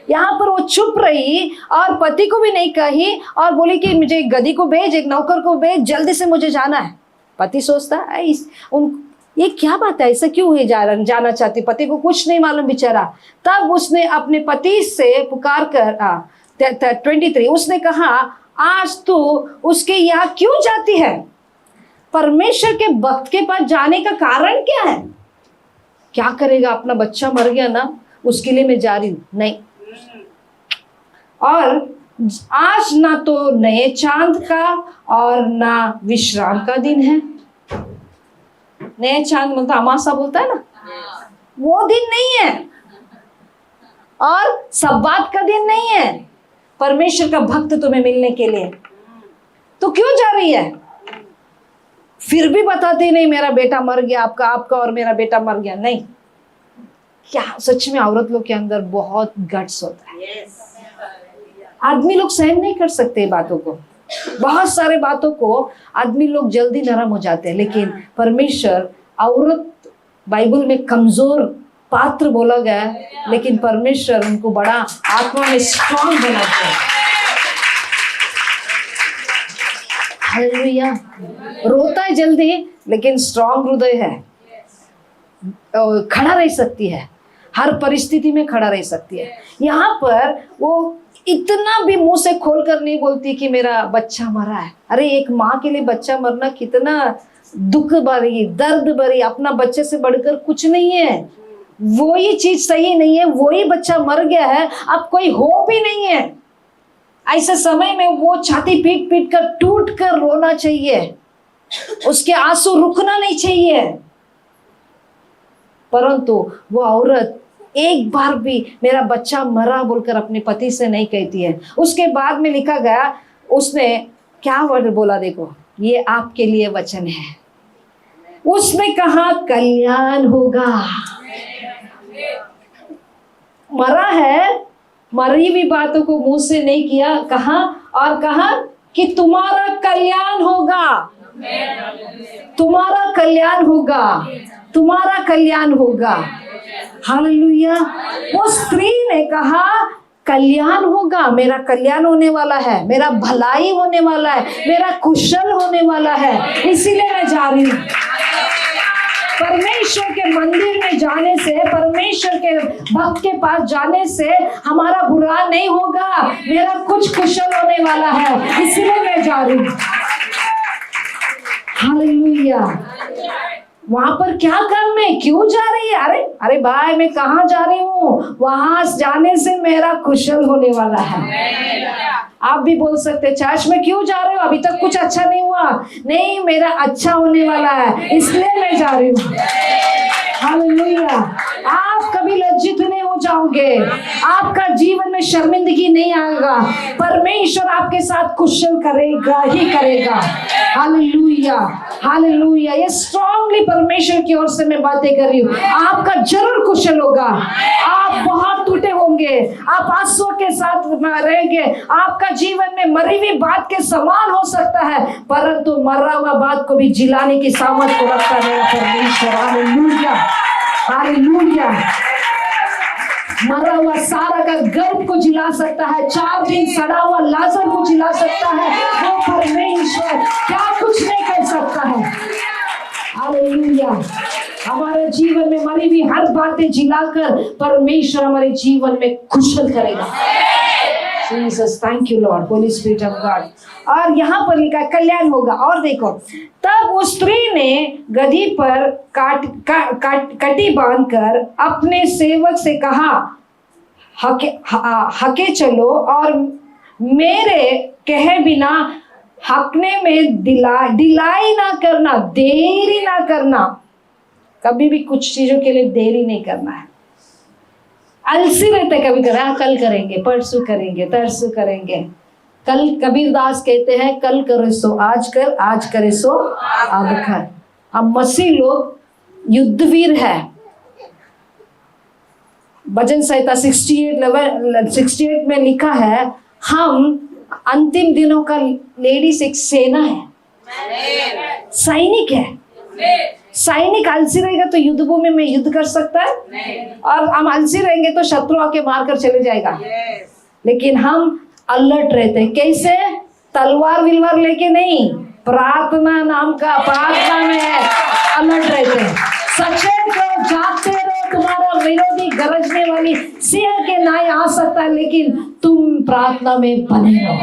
C: यहाँ पर वो चुप रही और पति को भी नहीं कही और बोली कि मुझे एक गधी को भेज, एक नौकर को भेज, जल्दी से मुझे जाना है। पति सोचता है ये क्या बात है, ऐसा क्यों है, जाना चाहती। पति को कुछ नहीं मालूम बेचारा। तब उसने अपने पति से पुकार कर 23 उसने कहा, आज तू उसके यहाँ क्यों जाती है? परमेश्वर के भक्त के पास जाने का कारण क्या है? क्या करेगा, अपना बच्चा मर गया ना, उसके लिए मैं जा रही हूं। नहीं, और आज ना तो नए चांद का और ना विश्राम का दिन है। नए चांद मतलब अमासा बोलता है ना, वो दिन नहीं है, और सब्बात का दिन नहीं है परमेश्वर का भक्त तुम्हें मिलने के लिए। तो क्यों जा रही है? फिर भी बताते नहीं मेरा बेटा मर गया, आपका और मेरा बेटा मर गया। नहीं, क्या सच में औरत लोग के अंदर बहुत गट्स होता है। आदमी लोग सहन नहीं कर सकते बातों को, बहुत सारे बातों को आदमी लोग जल्दी नरम हो जाते हैं। लेकिन परमेश्वर, औरत बाइबल में कमजोर पात्र बोला गया है, लेकिन परमेश्वर उनको बड़ा आत्मा में स्ट्रांग बनाते हैं। हालेलुया। रोता है जल्दी, लेकिन स्ट्रांग हृदय है, खड़ा रह सकती है, हर परिस्थिति में खड़ा रह सकती है। यहाँ पर वो इतना भी मुंह से खोल कर नहीं बोलती कि मेरा बच्चा मरा है। अरे एक माँ के लिए बच्चा मरना कितना दुख भरी, दर्द भरी, अपना बच्चे से बढ़कर कुछ नहीं है। वो ही चीज सही नहीं है, वो ही बच्चा मर गया है, अब कोई होप ही नहीं है। ऐसे समय में वो छाती पीट पीट कर टूट कर रोना चाहिए, उसके आंसू रुकना नहीं चाहिए। परंतु वो औरत एक बार भी मेरा बच्चा मरा बोलकर अपने पति से नहीं कहती है। उसके बाद में लिखा गया, उसने क्या वर्ड बोला, देखो ये आपके लिए वचन है। उसने कहा कल्याण होगा। मरा है, मरी हुई बातों को मुंह से नहीं किया, कहा कि तुम्हारा कल्याण होगा, तुम्हारा कल्याण होगा, तुम्हारा कल्याण होगा। हालेलुया। वो स्त्री ने कहा कल्याण होगा, मेरा कल्याण होने वाला है, मेरा भलाई होने वाला है, मेरा कुशल होने वाला है, इसीलिए मैं जा रही हूँ। परमेश्वर के मंदिर में जाने से, परमेश्वर के भक्त के पास जाने से हमारा बुरा नहीं होगा, मेरा कुछ कुशल होने वाला है, इसीलिए मैं जा रही हूँ। हालेलुया। वहां पर क्या काम है, क्यों जा रही है? अरे भाई मैं कहाँ जा रही हूँ, वहां जाने से मेरा कुशल होने वाला है। आप भी बोल सकते चर्च में क्यों जा रहे हो, अभी तक कुछ अच्छा नहीं हुआ। नहीं, मेरा अच्छा होने वाला है, इसलिए मैं जा रही हूँ। हालेलुया। आप कभी लज्जित नहीं हो जाओगे, आपका जीवन में शर्मिंदगी नहीं आएगा, परमेश्वर आपके साथ कुशल करेगा ही करेगा। Hallelujah, hallelujah. ये स्ट्रांगली परमेश्वर की ओर से मैं बातें कर रही हूँ। आपका जरूर कुशल होगा। आप बहुत टूटे होंगे, आप आंसुओं के साथ रहेंगे, आपका जीवन में मरी हुई बात के समान हो सकता है, परंतु मरा हुआ बात को भी जिलाने की सामर्थ को रखता है मेरा परमेश्वर। Hallelujah, hallelujah. मरा हुआ सारा का गर्भ को जिला सकता है, 4 दिन सड़ा हुआ लाजर को जिला सकता है। वो परमेश्वर क्या कुछ नहीं कर सकता है। हालेलुया। हमारे जीवन में मरी हुई हर बातें जिलाकर परमेश्वर हमारे जीवन में कुशल करेगा। Jesus, thank you Lord, Holi spirit of God. और यहाँ पर लिखा कल्याण होगा। और देखो, तब उस स्त्री ने गधी पर कटी बांधकर अपने सेवक से कहा, हके चलो और मेरे कहे बिना हकने में ढिलाई ना करना, देरी ना करना। कभी भी कुछ चीजों के लिए देरी नहीं करना है। आलसी रहते कभी कल करेंगे, परसों करेंगे, तरसों करेंगे। कल कबीरदास कहते हैं कल करे सो आज कर, आज करे सो अब कर। अब मसीह लोग युद्धवीर है। भजन संहिता 68 में लिखा है हम अंतिम दिनों का लेडीज एक सेना है, सैनिक है। सैनिक आलसी रहेगा तो युद्ध भूमि में युद्ध कर सकता है, और हम आलसी रहेंगे तो शत्रु आके मार कर चले जाएगा। लेकिन हम अलर्ट रहते हैं। कैसे? तलवार विलवार लेके नहीं, प्रार्थना नाम का प्रार्थना में अलर्ट रहते हैं। सचेत रहो, जागते रहो, तुम्हारा विरोधी गरजने वाली सिंह के नाई आ सकता है, लेकिन तुम प्रार्थना में बने रहो।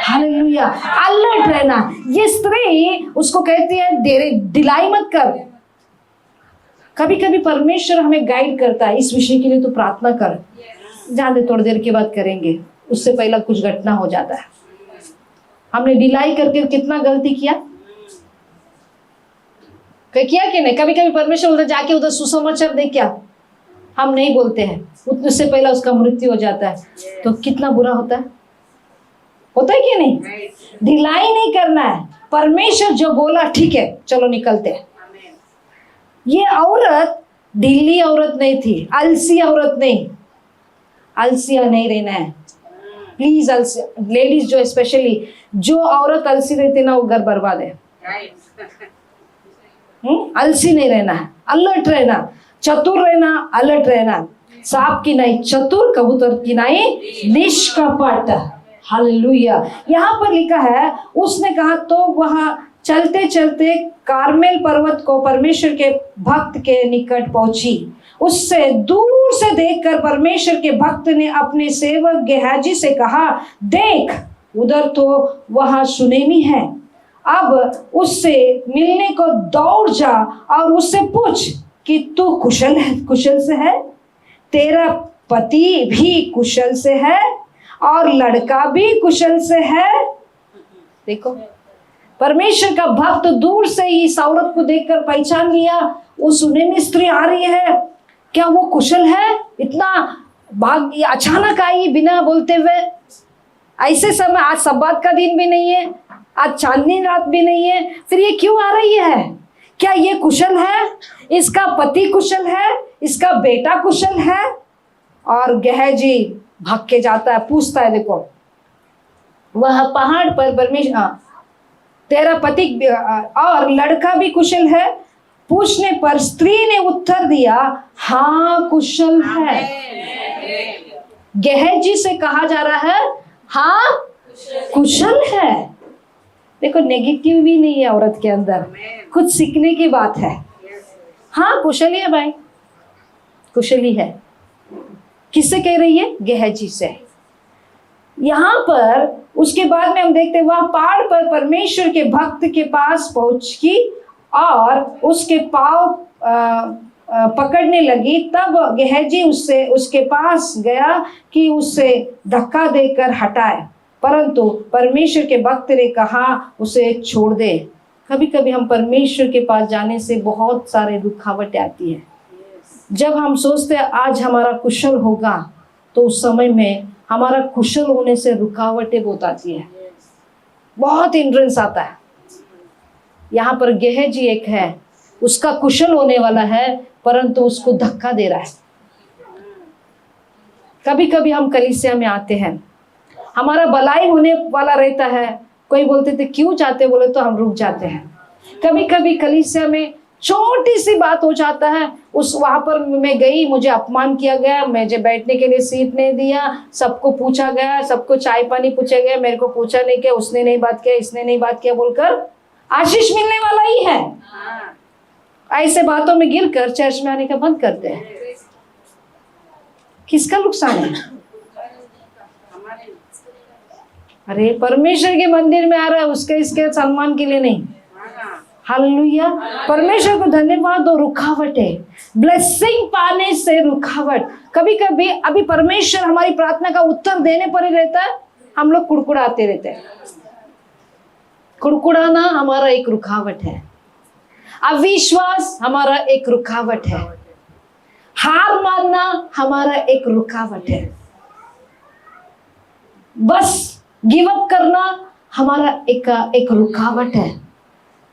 C: हालेलुया। अलर्ट रहना। ये स्त्री उसको कहती है देरी दिलाई मत कर। कभी कभी परमेश्वर हमें गाइड करता है, इस विषय के लिए तो प्रार्थना कर, जान दे थोड़ी देर के बाद करेंगे, उससे पहले कुछ घटना हो जाता है। हमने डिलाई करके कितना गलती किया कि नहीं? कभी कभी परमेश्वर उधर जाके उधर सुसमाचार दे, क्या हम नहीं बोलते हैं, उससे पहले उसका मृत्यु हो जाता है, तो कितना बुरा होता है कि नहीं? ढिलाई नहीं करना है। परमेश्वर जो बोला ठीक है चलो निकलते हैं। ये औरत ढीली औरत नहीं थी, आलसी औरत नहीं, आलसिया नहीं रहना है प्लीज। लेडीज जो स्पेशली जो औरत आलसी रहती ना वो घर बर्बाद है। आलसी नहीं रहना है, अलर्ट रहना, चतुर रहना, अलर्ट रहना। सांप की नहीं चतुर, कबूतर की नहीं निष्कपट। हालेलुया। यहाँ पर लिखा है उसने कहा तो वह चलते चलते कार्मेल पर्वत को परमेश्वर के भक्त के निकट पहुंची। उससे दूर से देखकर परमेश्वर के भक्त ने अपने सेवक गेहाजी से कहा, देख उधर तो वह सुनेमी है, अब उससे मिलने को दौड़ जा और उससे पूछ कि तू कुशल से है, तेरा पति भी कुशल से है और लड़का भी कुशल से है। देखो परमेश्वर का भक्त दूर से ही इस औरत को देखकर पहचान लिया, वो सुनेमी स्त्री आ रही है, क्या वो कुशल है? इतना भाग अचानक आई बिना बोलते हुए, ऐसे समय, आज सब्बात का दिन भी नहीं है, आज चांदनी रात भी नहीं है, फिर ये क्यों आ रही है? क्या ये कुशल है? इसका पति कुशल है, इसका बेटा कुशल है? और गेहाजी भाग के जाता है, पूछता है, देखो वह पहाड़ पर परमेश्वर, तेरा पति और लड़का भी कुशल है? पूछने पर स्त्री ने उत्तर दिया, हाँ कुशल है। गेहाजी से कहा जा रहा है हाँ कुशल है। देखो नेगेटिव भी नहीं है औरत के अंदर, कुछ सीखने की बात है। हाँ कुशल ही है भाई, कुशल ही है। किससे कह रही है? गेहाजी से। यहाँ पर उसके बाद में हम देखते हैं वह पहाड़ पर परमेश्वर के भक्त के पास पहुंची और उसके पाँव पकड़ने लगी। तब गेहाजी उसके पास गया कि उससे धक्का देकर हटाए, परंतु परमेश्वर के भक्त ने कहा उसे छोड़ दे। कभी कभी हम परमेश्वर के पास जाने से बहुत सारे रुकावटें आती है। जब हम सोचते हैं आज हमारा कुशल होगा, तो उस समय में हमारा कुशल होने से रुकावटें बहुत आती है, बहुत हिंड्रेंस आता है। यहाँ पर गेहाजी एक है, उसका कुशल होने वाला है, परंतु उसको धक्का दे रहा है। कभी कभी हम कलीसिया में आते हैं, हमारा भलाई होने वाला रहता है, कोई बोलते थे क्यों जाते, बोले तो हम रुक जाते हैं। कभी कभी कलीसिया में छोटी सी बात हो जाता है, वहां पर मैं गई, मुझे अपमान किया गया, मुझे बैठने के लिए सीट नहीं दिया, सबको पूछा गया, सबको चाय पानी पूछा गया, मेरे को पूछा नहीं किया, उसने नहीं बात किया, इसने नहीं बात किया, बोलकर आशीष मिलने वाला ही है। ऐसे बातों में गिरकर चर्च में आने का बंद करते हैं। किसका नुकसान है? अरे परमेश्वर के मंदिर में आ रहा है, उसके इसके सम्मान के लिए नहीं। हालेलुया। परमेश्वर को धन्यवाद दो। रुकावट है, ब्लेसिंग पाने से रुकावट। कभी कभी अभी परमेश्वर हमारी प्रार्थना का उत्तर देने पर ही रहता है, हम लोग कुड़कुड़ाते रहते हैं। कुड़कुड़ाना हमारा एक रुकावट है। अविश्वास हमारा एक रुकावट है, हार मानना हमारा एक रुकावट है, बस गिव अप करना हमारा एक रुकावट है।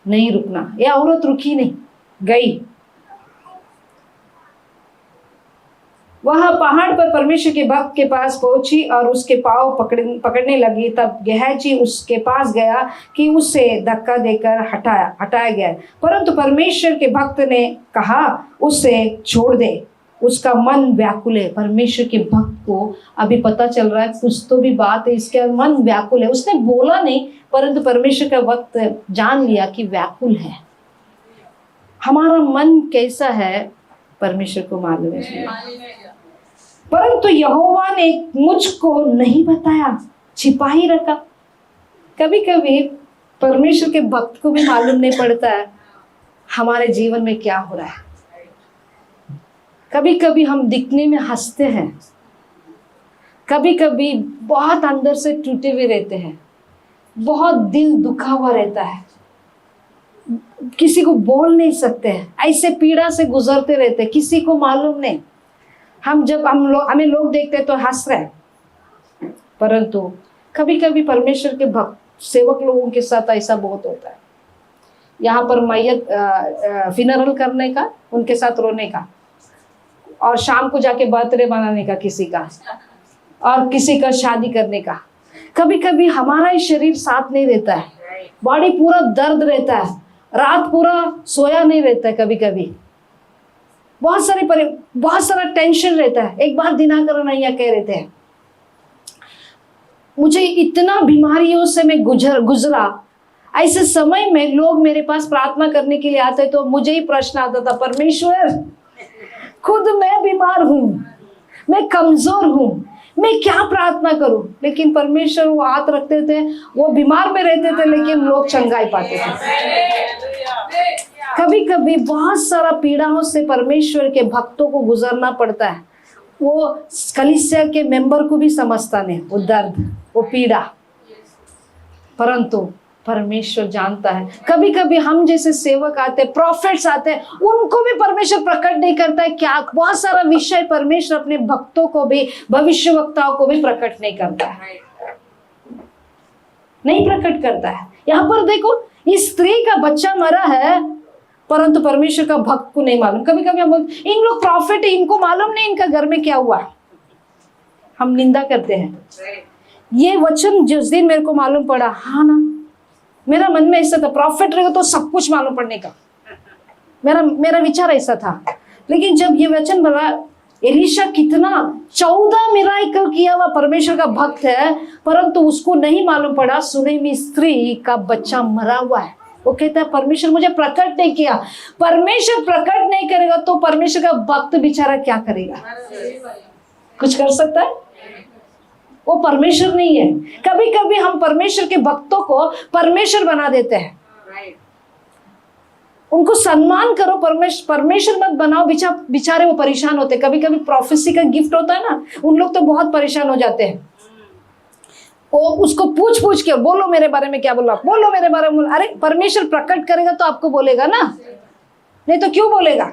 C: नहीं रुकना। यह औरत रुकी नहीं, गई। वह पहाड़ पर परमेश्वर के भक्त के पास पहुंची और उसके पांव पकड़ने लगी। तब गेहाजी उसके पास गया कि उसे धक्का देकर हटाया गया, परंतु परमेश्वर के भक्त ने कहा उसे छोड़ दे, उसका मन व्याकुल है। परमेश्वर के भक्त को अभी पता चल रहा है कुछ तो भी बात है, इसके मन व्याकुल है। उसने बोला नहीं, परंतु परमेश्वर का भक्त जान लिया कि व्याकुल है। हमारा मन कैसा है परमेश्वर को मालूम है, परंतु यहोवा ने मुझको नहीं बताया, छिपा ही रखा। कभी कभी परमेश्वर के भक्त को भी मालूम नहीं पड़ता है हमारे जीवन में क्या हो रहा है। कभी कभी हम दिखने में हंसते हैं, कभी कभी बहुत अंदर से टूटे हुए रहते हैं, बहुत दिल दुखा हुआ रहता है, किसी को बोल नहीं सकते हैं, ऐसे पीड़ा से गुजरते रहते हैं, किसी को मालूम नहीं। हमें लोग देखते हैं तो हंस रहे हैं, परंतु कभी कभी परमेश्वर के भक्त सेवक लोगों के साथ ऐसा बहुत होता है। यहाँ पर मैयत फिनरल करने का, उनके साथ रोने का, और शाम को जाके बर्थडे मनाने का किसी का, और किसी का शादी करने का। कभी कभी हमारा ही शरीर साथ नहीं देता है, बॉडी पूरा दर्द रहता है, रात पूरा सोया नहीं रहता है, कभी कभी बहुत सारा टेंशन रहता है। एक बार दिनाकर नैया कह रहे थे, मुझे इतना बीमारियों से मैं गुजरा, ऐसे समय में लोग मेरे पास प्रार्थना करने के लिए आते तो मुझे ही प्रश्न आता था, परमेश्वर खुद मैं बीमार हूं, मैं कमजोर हूं, मैं क्या प्रार्थना करूं। लेकिन परमेश्वर वो हाथ रखते थे, वो बीमार में रहते थे लेकिन लोग चंगाई पाते थे। कभी कभी बहुत सारा पीड़ाओं से परमेश्वर के भक्तों को गुजरना पड़ता है। वो कलीसिया के मेंबर को भी समझता नहीं वो दर्द, वो पीड़ा, परंतु परमेश्वर जानता है। कभी कभी हम जैसे सेवक आते, प्रॉफिट्स आते, उनको भी परमेश्वर प्रकट नहीं करता है क्या। बहुत सारा विषय परमेश्वर अपने भक्तों को भी, भविष्यवक्ताओं को भी प्रकट नहीं करता है, नहीं प्रकट करता है। यहाँ पर देखो, इस स्त्री का बच्चा मरा है, परंतु परमेश्वर का भक्त को नहीं मालूम। कभी कभी हम बोलते इन लोग प्रॉफिट है, इनको मालूम नहीं इनका घर में क्या हुआ, हम निंदा करते हैं। ये वचन जिस दिन मेरे को मालूम पड़ा, हाँ ना, मेरा मन में ऐसा था, प्रॉफिट रहेगा तो सब कुछ मालूम पड़ने का, मेरा विचार ऐसा था। लेकिन जब ये वचन बोला, एलीशा कितना 14 मिराकल किया हुआ परमेश्वर का भक्त है, परंतु उसको नहीं मालूम पड़ा सुनेमी स्त्री का बच्चा मरा हुआ है। वो कहता है परमेश्वर मुझे प्रकट नहीं किया। परमेश्वर प्रकट नहीं करेगा तो परमेश्वर का भक्त बेचारा क्या करेगा, कुछ कर सकता है? वो परमेश्वर नहीं है। कभी कभी हम परमेश्वर के भक्तों को परमेश्वर बना देते हैं। उनको सम्मान करो, परमेश्वर मत बनाओ। बेचारे वो परेशान होते। कभी कभी प्रोफेसी का गिफ्ट होता है ना, उन लोग तो बहुत परेशान हो जाते हैं। वो उसको पूछ के, बोलो मेरे बारे में क्या बोला, बोलो मेरे बारे में। अरे परमेश्वर प्रकट करेगा तो आपको बोलेगा ना, नहीं तो क्यों बोलेगा?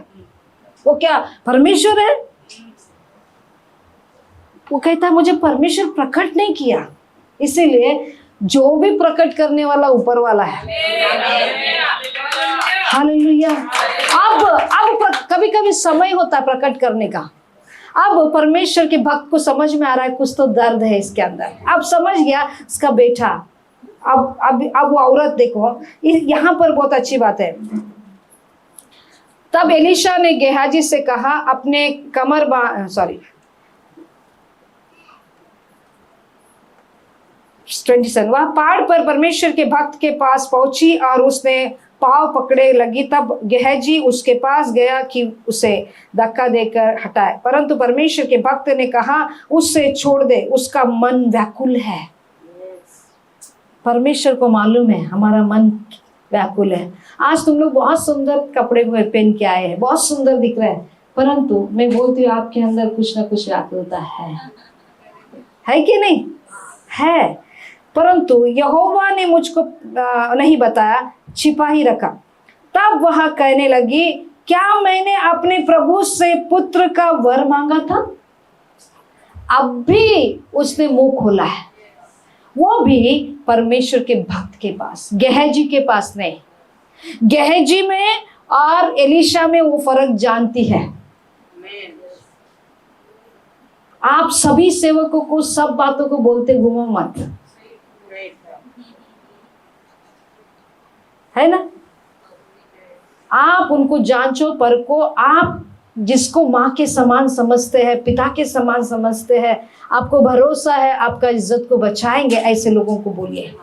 C: वो क्या परमेश्वर है? वो कहता है मुझे परमेश्वर प्रकट नहीं किया, इसीलिए जो भी प्रकट करने वाला ऊपर वाला है। हालेलुया। अब कभी कभी समय होता है प्रकट करने का। अब परमेश्वर के भक्त को समझ में आ रहा है कुछ तो दर्द है इसके अंदर। अब समझ गया इसका बेटा। अब वो औरत देखो, यहाँ पर बहुत अच्छी बात है। तब एलीशा ने गेहाजी से कहा, अपने कमर 27, वह पहाड़ पर परमेश्वर के भक्त के पास पहुंची और उसने पांव पकड़े लगी। तब गेहाजी उसके पास गया कि उसे धक्का देकर हटाए, परंतु परमेश्वर के भक्त ने कहा उससे छोड़ दे, उसका मन व्याकुल है। परमेश्वर को मालूम है हमारा मन व्याकुल है। आज तुम लोग बहुत सुंदर कपड़े पहन के आए हैं, बहुत सुंदर दिख रहे हैं, परंतु मैं बोलती हूँ आपके अंदर कुछ ना कुछ व्याकुलता है कि नहीं है? परंतु यहोवा ने मुझको नहीं बताया, छिपा ही रखा। तब वह कहने लगी, क्या मैंने अपने प्रभु से पुत्र का वर मांगा था? अब भी उसने मुंह खोला है, वो भी परमेश्वर के भक्त के पास, गेहजी के पास नहीं। गेहजी में और एलीशा में वो फर्क जानती है। आप सभी सेवकों को सब बातों को बोलते घूमो मत, है ना? आप उनको जांचो, परखो। आप जिसको माँ के समान समझते हैं, पिता के समान समझते हैं, आपको भरोसा है आपका इज्जत को बचाएंगे, ऐसे लोगों को बोलिए।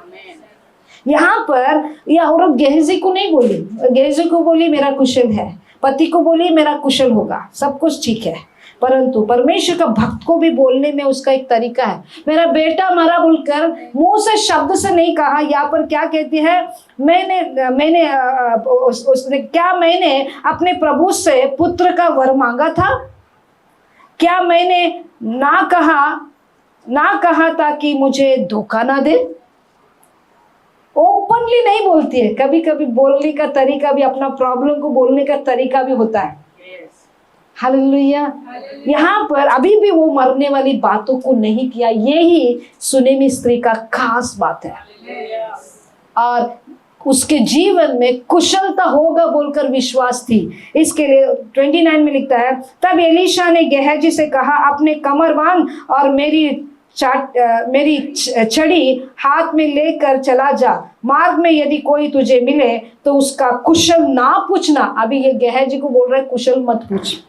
C: यहाँ पर यह औरत गेहजी को नहीं बोली, गेहजी को बोली मेरा कुशल है, पति को बोली मेरा कुशल होगा, सब कुछ ठीक है। परंतु परमेश्वर का भक्त को भी बोलने में उसका एक तरीका है। मेरा बेटा मरा बोलकर मुंह से शब्द से नहीं कहा। यहाँ पर क्या कहती है, उसने क्या मैंने अपने प्रभु से पुत्र का वर मांगा था? क्या मैंने ना कहा था कि मुझे धोखा ना दे? ओपनली नहीं बोलती है। कभी कभी बोलने का तरीका भी, अपना प्रॉब्लम को बोलने का तरीका भी होता है। हालेलुया। यहाँ पर अभी भी वो मरने वाली बातों को नहीं किया। यही सुनेमी स्त्री का खास बात है। और उसके जीवन में कुशलता होगा बोलकर विश्वास थी। इसके लिए 29 में लिखता है, तब एलीशा ने गेहजी से कहा, अपने कमर बांध और मेरी छड़ी हाथ में लेकर चला जा। मार्ग में यदि कोई तुझे मिले तो उसका कुशल ना पूछना। अभी ये गेहजी को बोल रहा है कुशल मत पूछ।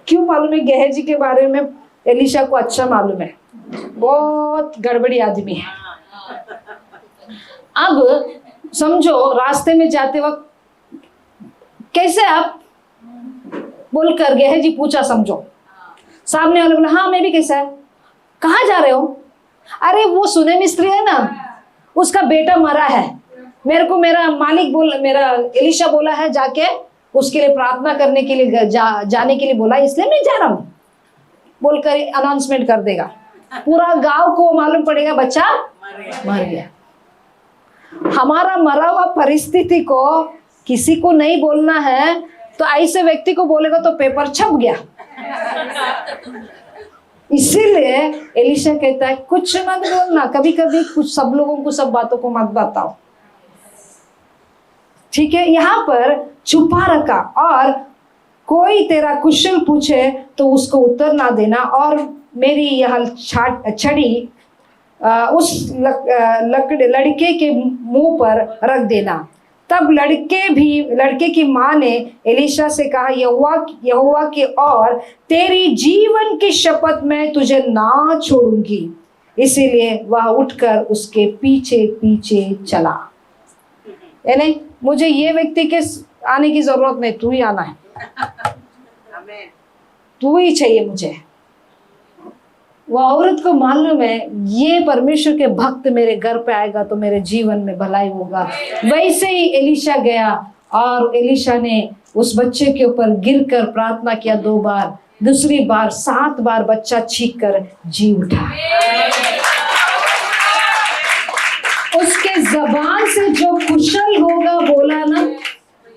C: क्यों मालूम है? गेहजी के बारे में एलीशा को अच्छा मालूम है, बहुत गड़बड़ी आदमी है। अब समझो, रास्ते में जाते वक्त कैसे आप बोलकर गेहजी पूछा, समझो सामने वाले बोला हाँ मैं भी कैसा है, कहाँ जा रहे हो? अरे वो सुनेमी स्त्री है ना, उसका बेटा मरा है, मेरे को मेरा मालिक मेरा एलीशा बोला है जाके उसके लिए प्रार्थना करने के लिए जाने के लिए बोला, इसलिए मैं जा रहा हूँ बोलकर अनाउंसमेंट कर देगा। पूरा गांव को मालूम पड़ेगा बच्चा मर गया। हमारा मरा हुआ परिस्थिति को किसी को नहीं बोलना है तो ऐसे व्यक्ति को बोलेगा तो पेपर छप गया। इसीलिए एलीशा कहता है कुछ मत बोलना, कभी कभी कुछ सब लोगों को सब बातों को मत बताओ, ठीक है? यहाँ पर छुपा रखा, और कोई तेरा कुशल पूछे तो उसको उत्तर ना देना, और मेरी यह छड़ी उस लड़के के मुंह पर रख देना। तब लड़के की माँ ने एलीशा से कहा, यहोवा की और तेरी जीवन की शपथ मैं तुझे ना छोड़ूंगी। इसीलिए वह उठकर उसके पीछे पीछे चला। यानी मुझे ये व्यक्ति के आने की जरूरत नहीं, तू ही आना है, तू ही चाहिए मुझे। वो औरत को मालूम है ये परमेश्वर के भक्त मेरे घर पे आएगा तो मेरे जीवन में भलाई होगा। वैसे ही एलीशा गया और एलीशा ने उस बच्चे के ऊपर गिरकर प्रार्थना किया 2 बार, दूसरी बार 7 बार बच्चा चीख कर जी उठा। उसके जबान से जो कुशल होगा बोला ना,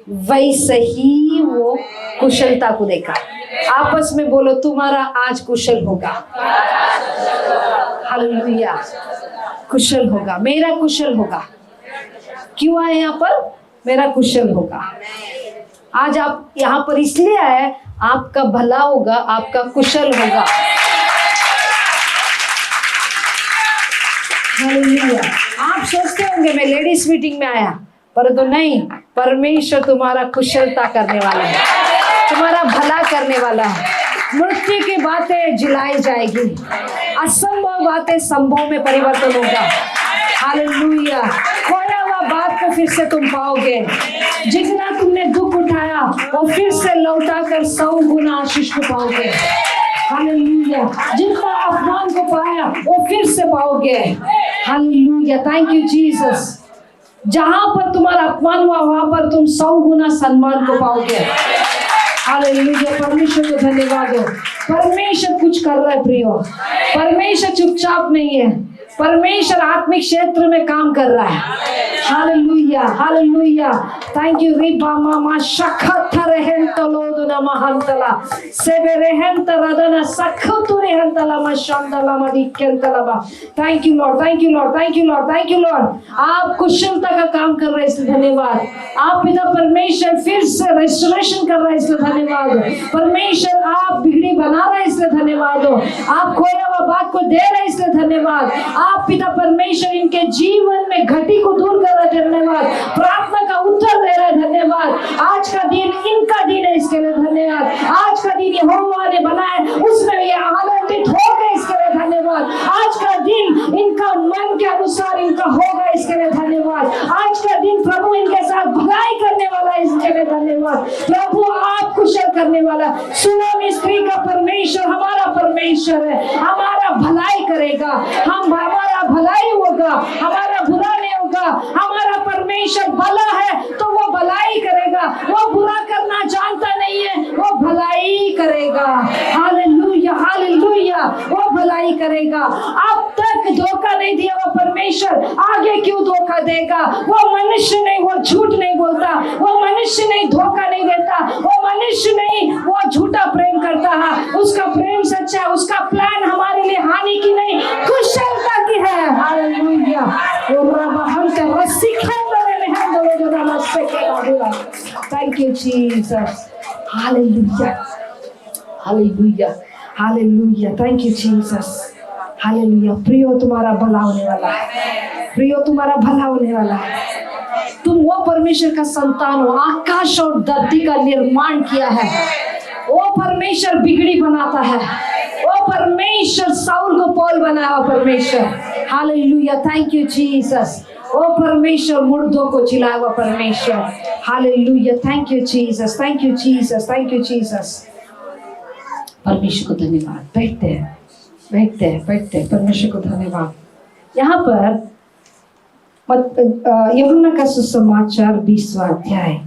C: वैसे ही वो कुशलता को देखा। आपस में बोलो तुम्हारा आज कुशल होगा। हालेलुया। कुशल होगा, मेरा कुशल होगा। क्यों आए यहाँ पर? मेरा कुशल होगा। आज आप यहाँ पर इसलिए आए, आपका भला होगा, आपका कुशल होगा। हालेलुया। आप सोचते होंगे मैं लेडीज मीटिंग में आया, परंतु नहीं, परमेश्वर तुम्हारा कुशलता करने वाला है, तुम्हारा भला करने वाला है। मृत्यु की बातें जिलाई जाएगी, असंभव बातें संभव में परिवर्तन होगा। हालेलुया। खोया हुआ बात को फिर से तुम पाओगे। जितना तुमने दुख उठाया वो फिर से लौटा कर 100 गुना आशीष को पाओगे। हालेलुया। जितना अपमान को पाया वो फिर से पाओगे। हालेलुया। Thank you Jesus. जहां पर तुम्हारा अपमान हुआ वहां पर तुम 100 गुना सम्मान को पाओगे। हालेलुया। परमेश्वर को धन्यवाद हो। परमेश्वर कुछ कर रहा है प्रियो, परमेश्वर चुपचाप नहीं है, परमेश्वर आत्मिक क्षेत्र में काम कर रहा है। Hallelujah hallelujah. थैंक यू रिबा मामा शखत रहन तलोदना महंतला सेबे रहन तरदना सखतु रहन तला मशंदला मदिकेंतला। Thank you Lord, thank you Lord, thank you Lord, thank you Lord. आप कुशलता का काम कर रहे हैं इसलिए धन्यवाद। आप पिता परमेश्वर फिर से रेस्टोरेशन कर रहे हैं इसलिए धन्यवाद। परमेश्वर आप बिगड़ी बना रहे हैं इसलिए धन्यवाद हो। आप खोया हुआ बात को दे रहे हैं इसलिए धन्यवाद। आप पिता परमेश्वर इनके जीवन में घटी को दूर कर रहे, धन्यवाद। प्रार्थना का उत्तर दे रहे, धन्यवाद। आज का दिन इनका दिन है, इसके लिए धन्यवाद। आज का दिन यहोवा ने बनाया, उसमें ये आनंदित हो गए, इसके लिए धन्यवाद। आज का दिन इनका मन के अनुसार इनका होगा, इसके लिए धन्यवाद। आज का दिन प्रभु इनके साथ भलाई करने वाला है, इसके लिए धन्यवाद। प्रभु आप कुशल करने वाला, सुनो स्त्री का परमेश्वर हमारा परमेश्वर है, हमारा भलाई करेगा, हमारा भलाई होगा, हमारा बुरा नहीं होगा। हमारा परमेश्वर भला है तो वो भलाई करेगा, वो बुरा करना जानता नहीं है, वो भलाई करेगा। हालेलुया हालेलुया, वो भलाई करेगा। अब तक धोखा नहीं दिया वो परमेश्वर, आगे क्यों धोखा देगा? वो मनुष्य नहीं, वो झूठ नहीं बोलता, वो मनुष्य नहीं धोखा नहीं देता, वो मनुष्य नहीं वो झूठा प्रेम करता है। उसका प्रेम सच्चा है, उसका प्लान हमारे लिए हानि की नहीं कुशलता की है। Hallelujah. Thank you Jesus. Hallelujah hallelujah hallelujah. Thank you Jesus. Hallelujah. प्रियो तुम्हारा भला होने वाला है, प्रियो तुम्हारा भला होने वाला है। तुम वो परमेश्वर का संतान हो, आकाश और धरती का निर्माण किया है। वो परमेश्वर बिगड़ी बनाता है, वो परमेश्वर साउल को पौल बनाया परमेश्वर। हालेलुया। Thank you Jesus. वो परमेश्वर मुर्दों को जिलाया हुआ परमेश्वर। Hallelujah. Thank you Jesus, thank you Jesus, thank you Jesus. परमेश्वर को धन्यवाद। बैठते हैं, बैठते हैं, बैठते हैं। परमेश्वर को धन्यवाद। यहाँ पर यूहन्ना का सुसमाचार 20वां अध्याय।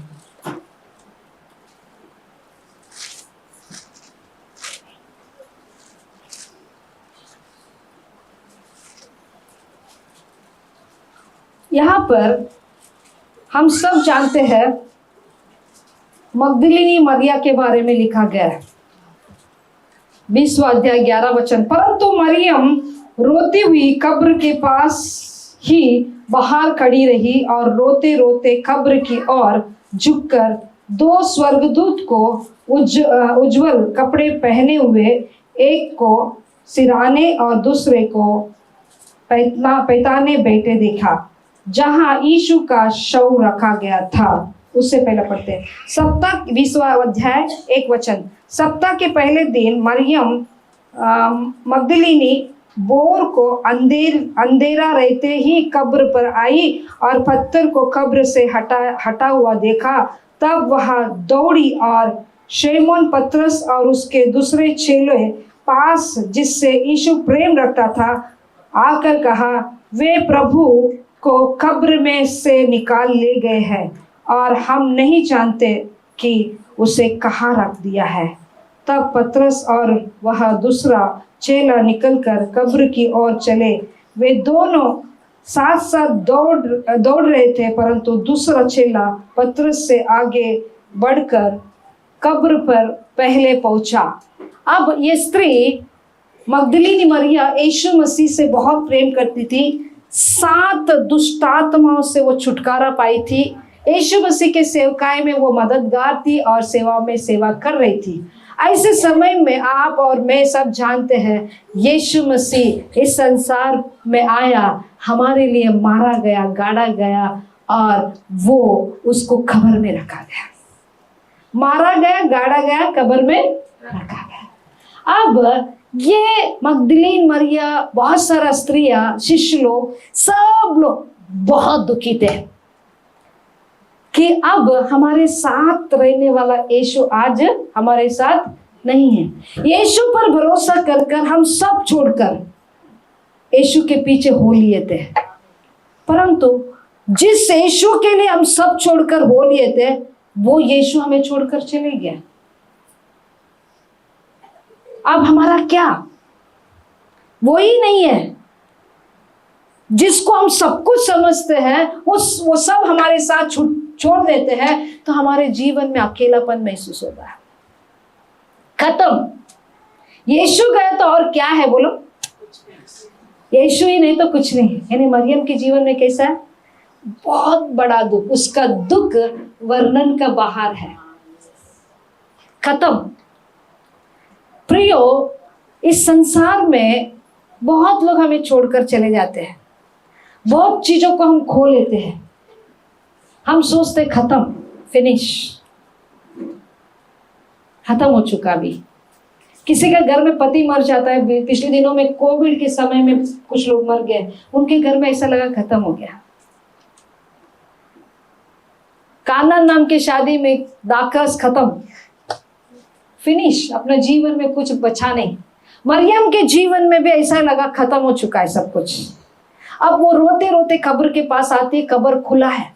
C: यहाँ पर हम सब जानते हैं मगदलिनी मरिया के बारे में लिखा गया है। 20वां अध्याय 11 वचन। परंतु मरियम रोती हुई कब्र के पास ही बाहर खड़ी रही और रोते रोते कब्र की ओर झुककर दो स्वर्गदूत को उज्जवल कपड़े पहने हुए, एक को सिराने और दूसरे को पैताने बैठे देखा, जहां यीशु का शव रखा गया था। उससे पहले पढ़ते हैं सप्ताह 20वां अध्याय 1 वचन। सप्ताह के पहले दिन मरियम मगदलिनी बोर को अंधेरा रहते ही कब्र पर आई और पत्थर को कब्र से हटा हुआ देखा। तब वह दौड़ी और शमौन पतरस और उसके दूसरे चेले पास जिससे यीशु प्रेम रखता था आकर कहा, वे प्रभु को कब्र में से निकाल ले गए हैं और हम नहीं जानते कि उसे कहाँ रख दिया है। तब पतरस और वह दूसरा चेला निकलकर कब्र की ओर चले। वे दोनों साथ साथ दौड़ रहे थे, परंतु दूसरा चेला पतरस से आगे बढ़कर कब्र पर पहले पहुंचा। अब ये स्त्री मगदलिनी मरिया यीशु मसीह से बहुत प्रेम करती थी। 7 दुष्टात्माओं से वो छुटकारा पाई थी। यीशु मसीह के सेवकाई में वो मददगार थी और सेवा में सेवा कर रही थी। ऐसे समय में आप और मैं सब जानते हैं यीशु मसीह इस संसार में आया, हमारे लिए मारा गया, गाड़ा गया और वो उसको कब्र में रखा गया। मारा गया, गाड़ा गया, कब्र में रखा गया। अब ये मगदलीन मरिया, बहुत सारा स्त्रियां, शिष्य लोग, सब लोग बहुत दुखी थे कि अब हमारे साथ रहने वाला यीशु आज हमारे साथ नहीं है। यीशु पर भरोसा कर कर हम सब छोड़कर यीशु के पीछे हो लिए थे, परंतु जिस यीशु के लिए हम सब छोड़कर हो लिए थे वो यीशु हमें छोड़कर चले गया। अब हमारा क्या? वो ही नहीं है जिसको हम सब कुछ समझते हैं, वो सब हमारे साथ छोड़ देते हैं, तो हमारे जीवन में अकेलापन महसूस होता है। खत्म। यीशु गया तो और क्या है बोलो? यीशु ही नहीं तो कुछ नहीं। यानी मरियम के जीवन में कैसा है? बहुत बड़ा दुख, उसका दुख वर्णन का बाहर है। खत्म। प्रियो, इस संसार में बहुत लोग हमें छोड़कर चले जाते हैं, बहुत चीजों को हम खो लेते हैं, हम सोचते खत्म, फिनिश, खत्म हो चुका। भी किसी के घर में पति मर जाता है। पिछले दिनों में कोविड के समय में कुछ लोग मर गए, उनके घर में ऐसा लगा खत्म हो गया। काना नाम की शादी में दाकस खत्म, फिनिश, अपने जीवन में कुछ बचा नहीं। मरियम के जीवन में भी ऐसा लगा खत्म हो चुका है सब कुछ। अब वो रोते रोते कब्र के पास आती है, कब्र खुला है।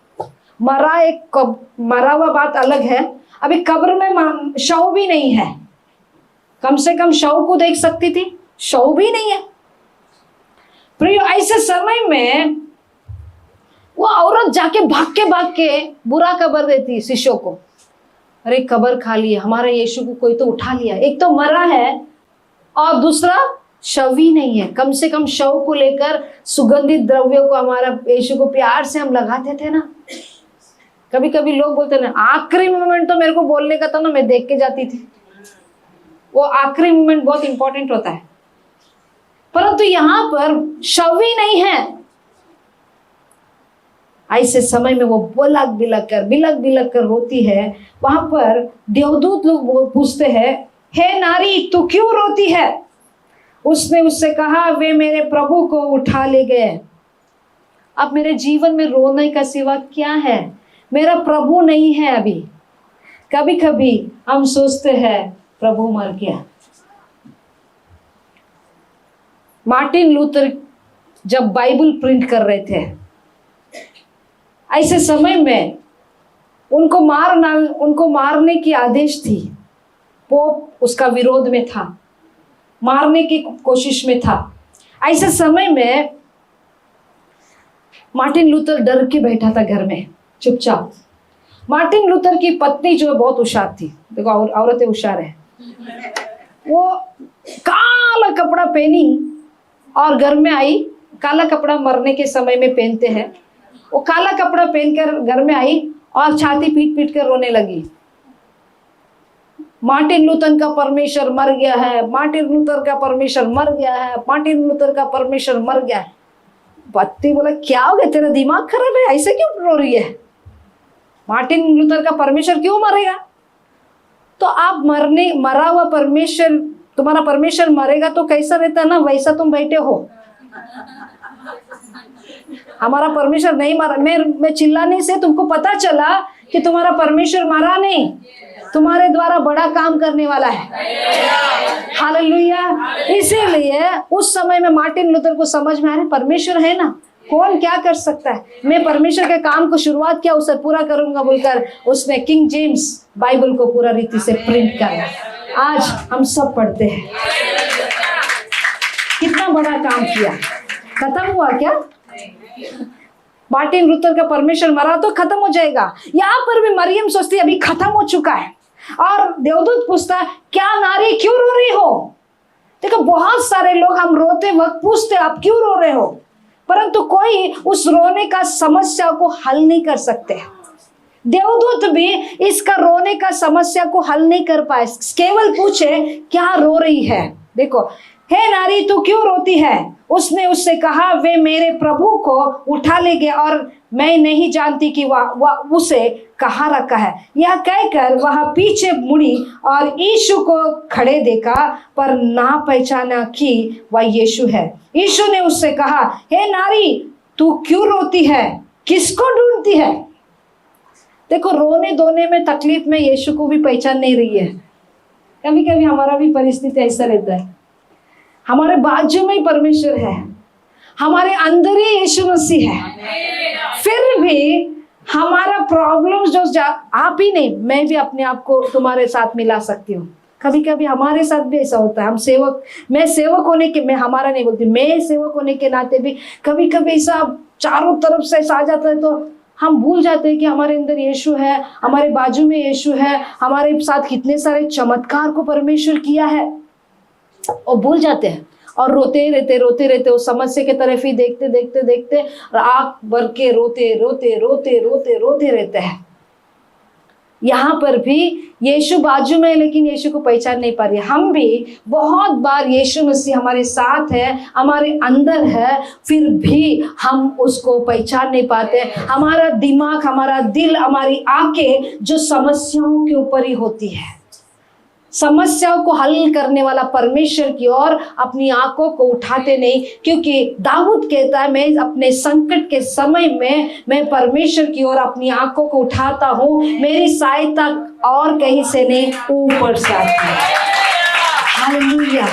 C: मरा हुआ बात अलग है, अभी कब्र में शव भी नहीं है। कम से कम शव को देख सकती थी, शव भी नहीं है। प्रियो, ऐसे समय में वो औरत जाके भाग के बुरा खबर देती है शिष्यों को, अरे कब्र खाली है, हमारे यीशु को कोई तो उठा लिया। एक तो मरा है और दूसरा शव ही नहीं है। कम से कम शव को लेकर सुगंधित द्रव्यों को हमारा यीशु को प्यार से हम लगाते थे ना। कभी कभी लोग बोलते ना, आखिरी मोमेंट तो मेरे को बोलने का था ना, मैं देख के जाती थी। वो आखिरी मोमेंट बहुत इंपॉर्टेंट होता है, परंतु यहां पर शव ही नहीं है। ऐसे समय में वो बिलक बिलक कर रोती है। वहां पर देवदूत लोग पूछते हैं, हे नारी तू क्यों रोती है? उसने उससे कहा, वे मेरे प्रभु को उठा ले गए। अब मेरे जीवन में रोने का सिवा क्या है? मेरा प्रभु नहीं है अभी। कभी कभी हम सोचते हैं प्रभु मर गया। मार्टिन लूथर जब बाइबल प्रिंट कर रहे थे, ऐसे समय में उनको मारने की आदेश थी। पोप उसका विरोध में था, मारने की कोशिश में था। ऐसे समय में मार्टिन लूथर डर के बैठा था घर में चुपचाप। मार्टिन लूथर की पत्नी जो बहुत होशियार थी, देखो औरतें होशियार है, वो काला कपड़ा पहनी और घर में आई। काला कपड़ा मरने के समय में पहनते हैं। वो काला कपड़ा पहनकर घर में आई और छाती पीट पीट कर रोने लगी। मार्टिन लूथर का परमेश्वर मर गया है, मार्टिन लूथर का परमेश्वर मर गया है, मार्टिन लूथर का परमेश्वर मर गया है। पत्नी बोला, क्या हो गया, तेरा दिमाग खराब है, ऐसे क्यों रो रही है? मार्टिन लूथर का परमेश्वर क्यों मरेगा? तो आप मरा हुआ परमेश्वर, तुम्हारा परमेश्वर मरेगा तो कैसा रहता ना, वैसा तुम बैठे हो। हमारा परमेश्वर नहीं मरा। मैं चिल्लाने से तुमको पता चला कि तुम्हारा परमेश्वर मरा नहीं, तुम्हारे द्वारा बड़ा काम करने वाला है। हालेलुया। इसीलिए उस समय में मार्टिन लूथर को समझ में आ रहा है, परमेश्वर है ना, कौन क्या कर सकता है। मैं परमेश्वर के काम को शुरुआत किया, उसे पूरा करूंगा बोलकर उसने किंग जेम्स बाइबल को पूरा रीति से प्रिंट किया। आज हम सब पढ़ते हैं। कितना बड़ा काम किया। खत्म हुआ क्या? मार्टिन लूथर का परमेश्वर मरा तो खत्म हो जाएगा। यहाँ पर भी मरियम सोचती अभी खत्म हो चुका है, और देवदूत पूछता, क्या नारी क्यों रो रही हो? देखो, बहुत सारे लोग हम रोते वक्त पूछते आप क्यों रो रहे हो, परंतु कोई उस रोने का समस्या को हल नहीं कर सकते। देवदूत भी इसका रोने का समस्या को हल नहीं कर पाए, केवल पूछे क्या रो रही है। देखो, हे नारी तू क्यों रोती है? उसने उससे कहा, वे मेरे प्रभु को उठा ले गए और मैं नहीं जानती कि वह उसे कहाँ रखा है। यह कहकर वह पीछे मुड़ी और यीशु को खड़े देखा, पर ना पहचाना कि वह यीशु है। यीशु ने उससे कहा, हे नारी तू क्यों रोती है, किसको ढूंढती है? देखो, रोने धोने में तकलीफ में यीशु को भी पहचान नहीं रही है। कभी कभी हमारा भी परिस्थिति ऐसा रहता है, हमारे बाजू में ही परमेश्वर है, हमारे अंदर ही यीशु मसीह है, फिर भी हमारा प्रॉब्लम जो आप ही नहीं, मैं भी अपने आप को तुम्हारे साथ मिला सकती हूँ। कभी कभी हमारे साथ भी ऐसा होता है। हम सेवक, मैं सेवक होने के, मैं हमारा नहीं बोलती, मैं सेवक होने के नाते भी कभी कभी ऐसा चारों तरफ से ऐसा आ जाता है तो हम भूल जाते हैं कि हमारे अंदर यीशु है, हमारे बाजू में यीशु है, हमारे साथ कितने सारे चमत्कार को परमेश्वर किया है, और भूल जाते हैं और रोते रहते उस समस्या की तरफ ही देखते आंख भर के रोते रहते हैं। यहाँ पर भी यीशु बाजू में है लेकिन यीशु को पहचान नहीं पा रही। हम भी बहुत बार यीशु मसीह हमारे साथ है, हमारे अंदर है, फिर भी हम उसको पहचान नहीं पाते। हमारा दिमाग, हमारा दिल, हमारी आंखें जो समस्याओं के ऊपर ही होती है। समस्याओं को हल करने वाला परमेश्वर की ओर अपनी आंखों को उठाते नहीं, क्योंकि दाऊद कहता है, मैं अपने संकट के समय में मैं परमेश्वर की ओर अपनी आंखों को उठाता हूँ, मेरी सहायता और कहीं से नहीं, ऊपर से आती है। हालेलुया।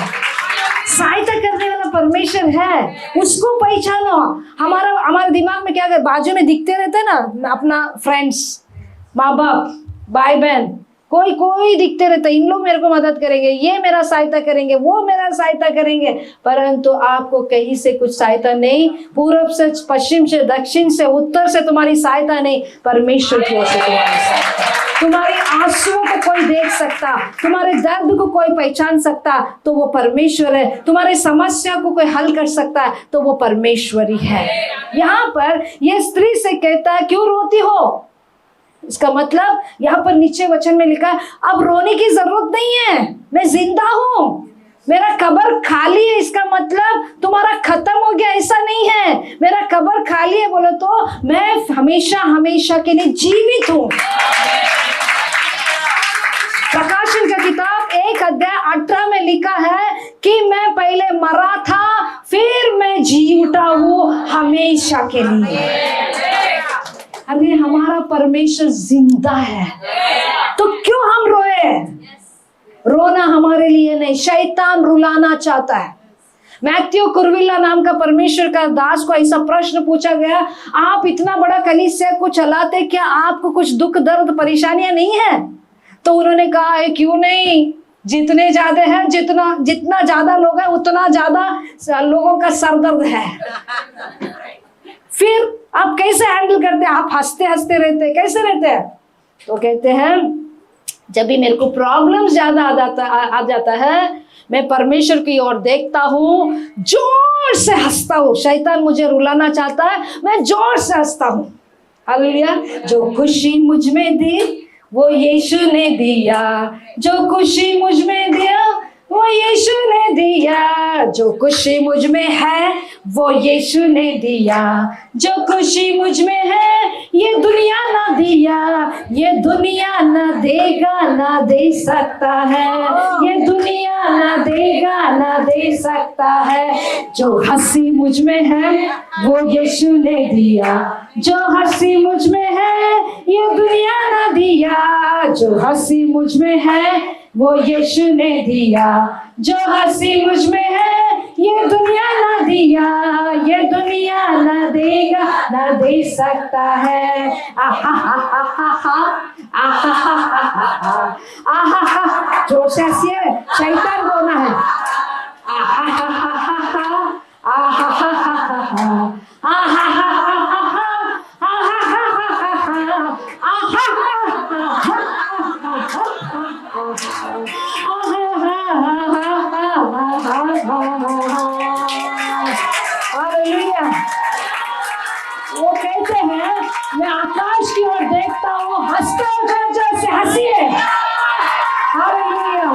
C: सहायता करने वाला परमेश्वर है, उसको पहचानो। हमारे दिमाग में क्या, बाजू में दिखते रहते ना अपना फ्रेंड्स, माँ बाप, भाई बहन, कोई दिखते रहता है, इन लोग मेरे को मदद करेंगे, ये मेरा सहायता करेंगे, वो मेरा सहायता करेंगे, परंतु आपको कहीं से कुछ सहायता नहीं। पूर्व से, पश्चिम से, दक्षिण से, उत्तर से तुम्हारी सहायता नहीं, परमेश्वर की ओर से तुम्हारी सहायता। तुम्हारे आंसुओं को कोई देख सकता, तुम्हारे दर्द को कोई पहचान सकता तो वो परमेश्वर है। तुम्हारे समस्या को कोई हल कर सकता है तो वो परमेश्वर ही है। यहाँ पर ये स्त्री से कहता है, क्यों रोती हो? इसका मतलब यहाँ पर नीचे वचन में लिखा है, अब रोने की जरूरत नहीं है, मैं जिंदा हूं, मेरा कब्र खाली है। इसका मतलब तुम्हारा खत्म हो गया ऐसा नहीं है, मेरा कब्र खाली है बोलो तो मैं हमेशा हमेशा के लिए जीवित हूं। प्रकाशन का किताब 1:18 में लिखा है कि मैं पहले मरा था, फिर मैं जी उठा हूं हमेशा के लिए। अरे हमारा परमेश्वर जिंदा है, तो क्यों हम रोए? रोना हमारे लिए नहीं, शैतान रुलाना चाहता है। मैथ्यू कुरविल्ला नाम का परमेश्वर का दास को ऐसा प्रश्न पूछा गया, आप इतना बड़ा कलीसिया को चलाते, क्या आपको कुछ दुख दर्द परेशानियां नहीं है? तो उन्होंने कहा है, क्यों नहीं, जितने ज्यादा है, जितना ज्यादा लोग है उतना ज्यादा लोगों का सरदर्द है। फिर आप कैसे हैंडल करते हैं? आप हंसते रहते, कैसे रहते हैं? तो कहते हैं, जब भी मेरे को प्रॉब्लम ज्यादा आ जाता है, मैं परमेश्वर की ओर देखता हूँ, जोर से हंसता हूँ। शैतान मुझे रुलाना चाहता है, मैं जोर से हंसता हूँ। हालेलुया। जो खुशी मुझ में दी वो यीशु ने दिया, जो खुशी मुझ में दिया वो यीशु ने दिया, जो खुशी मुझ में है वो यीशु ने दिया, जो खुशी मुझ में है ये दुनिया ना दिया, ये दुनिया ना देगा ना दे सकता है, ये दुनिया ना देगा ना दे सकता है। जो हंसी मुझ में है वो यीशु ने दिया, जो हंसी मुझ में है ये दुनिया ना दिया, जो हंसी मुझ में है वो यीशु ने दिया, जो हंसी मुझ में है ये दुनिया ना दिया, ये दुनिया ना देगा ना दे सकता है। आहा हा हा हा हा, आहा हा हा हा, आहा हा, जोर से हंसिए, शैतान रोना है। आहा हा हा हा हा, आहा हा हा हा हा, आहा हा हा हा हा, आहा हा हा हा हा, आहा हालेलुया। वो कहते हैं, मैं आकाश की ओर देखता हूँ, हंसता हूँ, जैसे हंसी है। हालेलुया।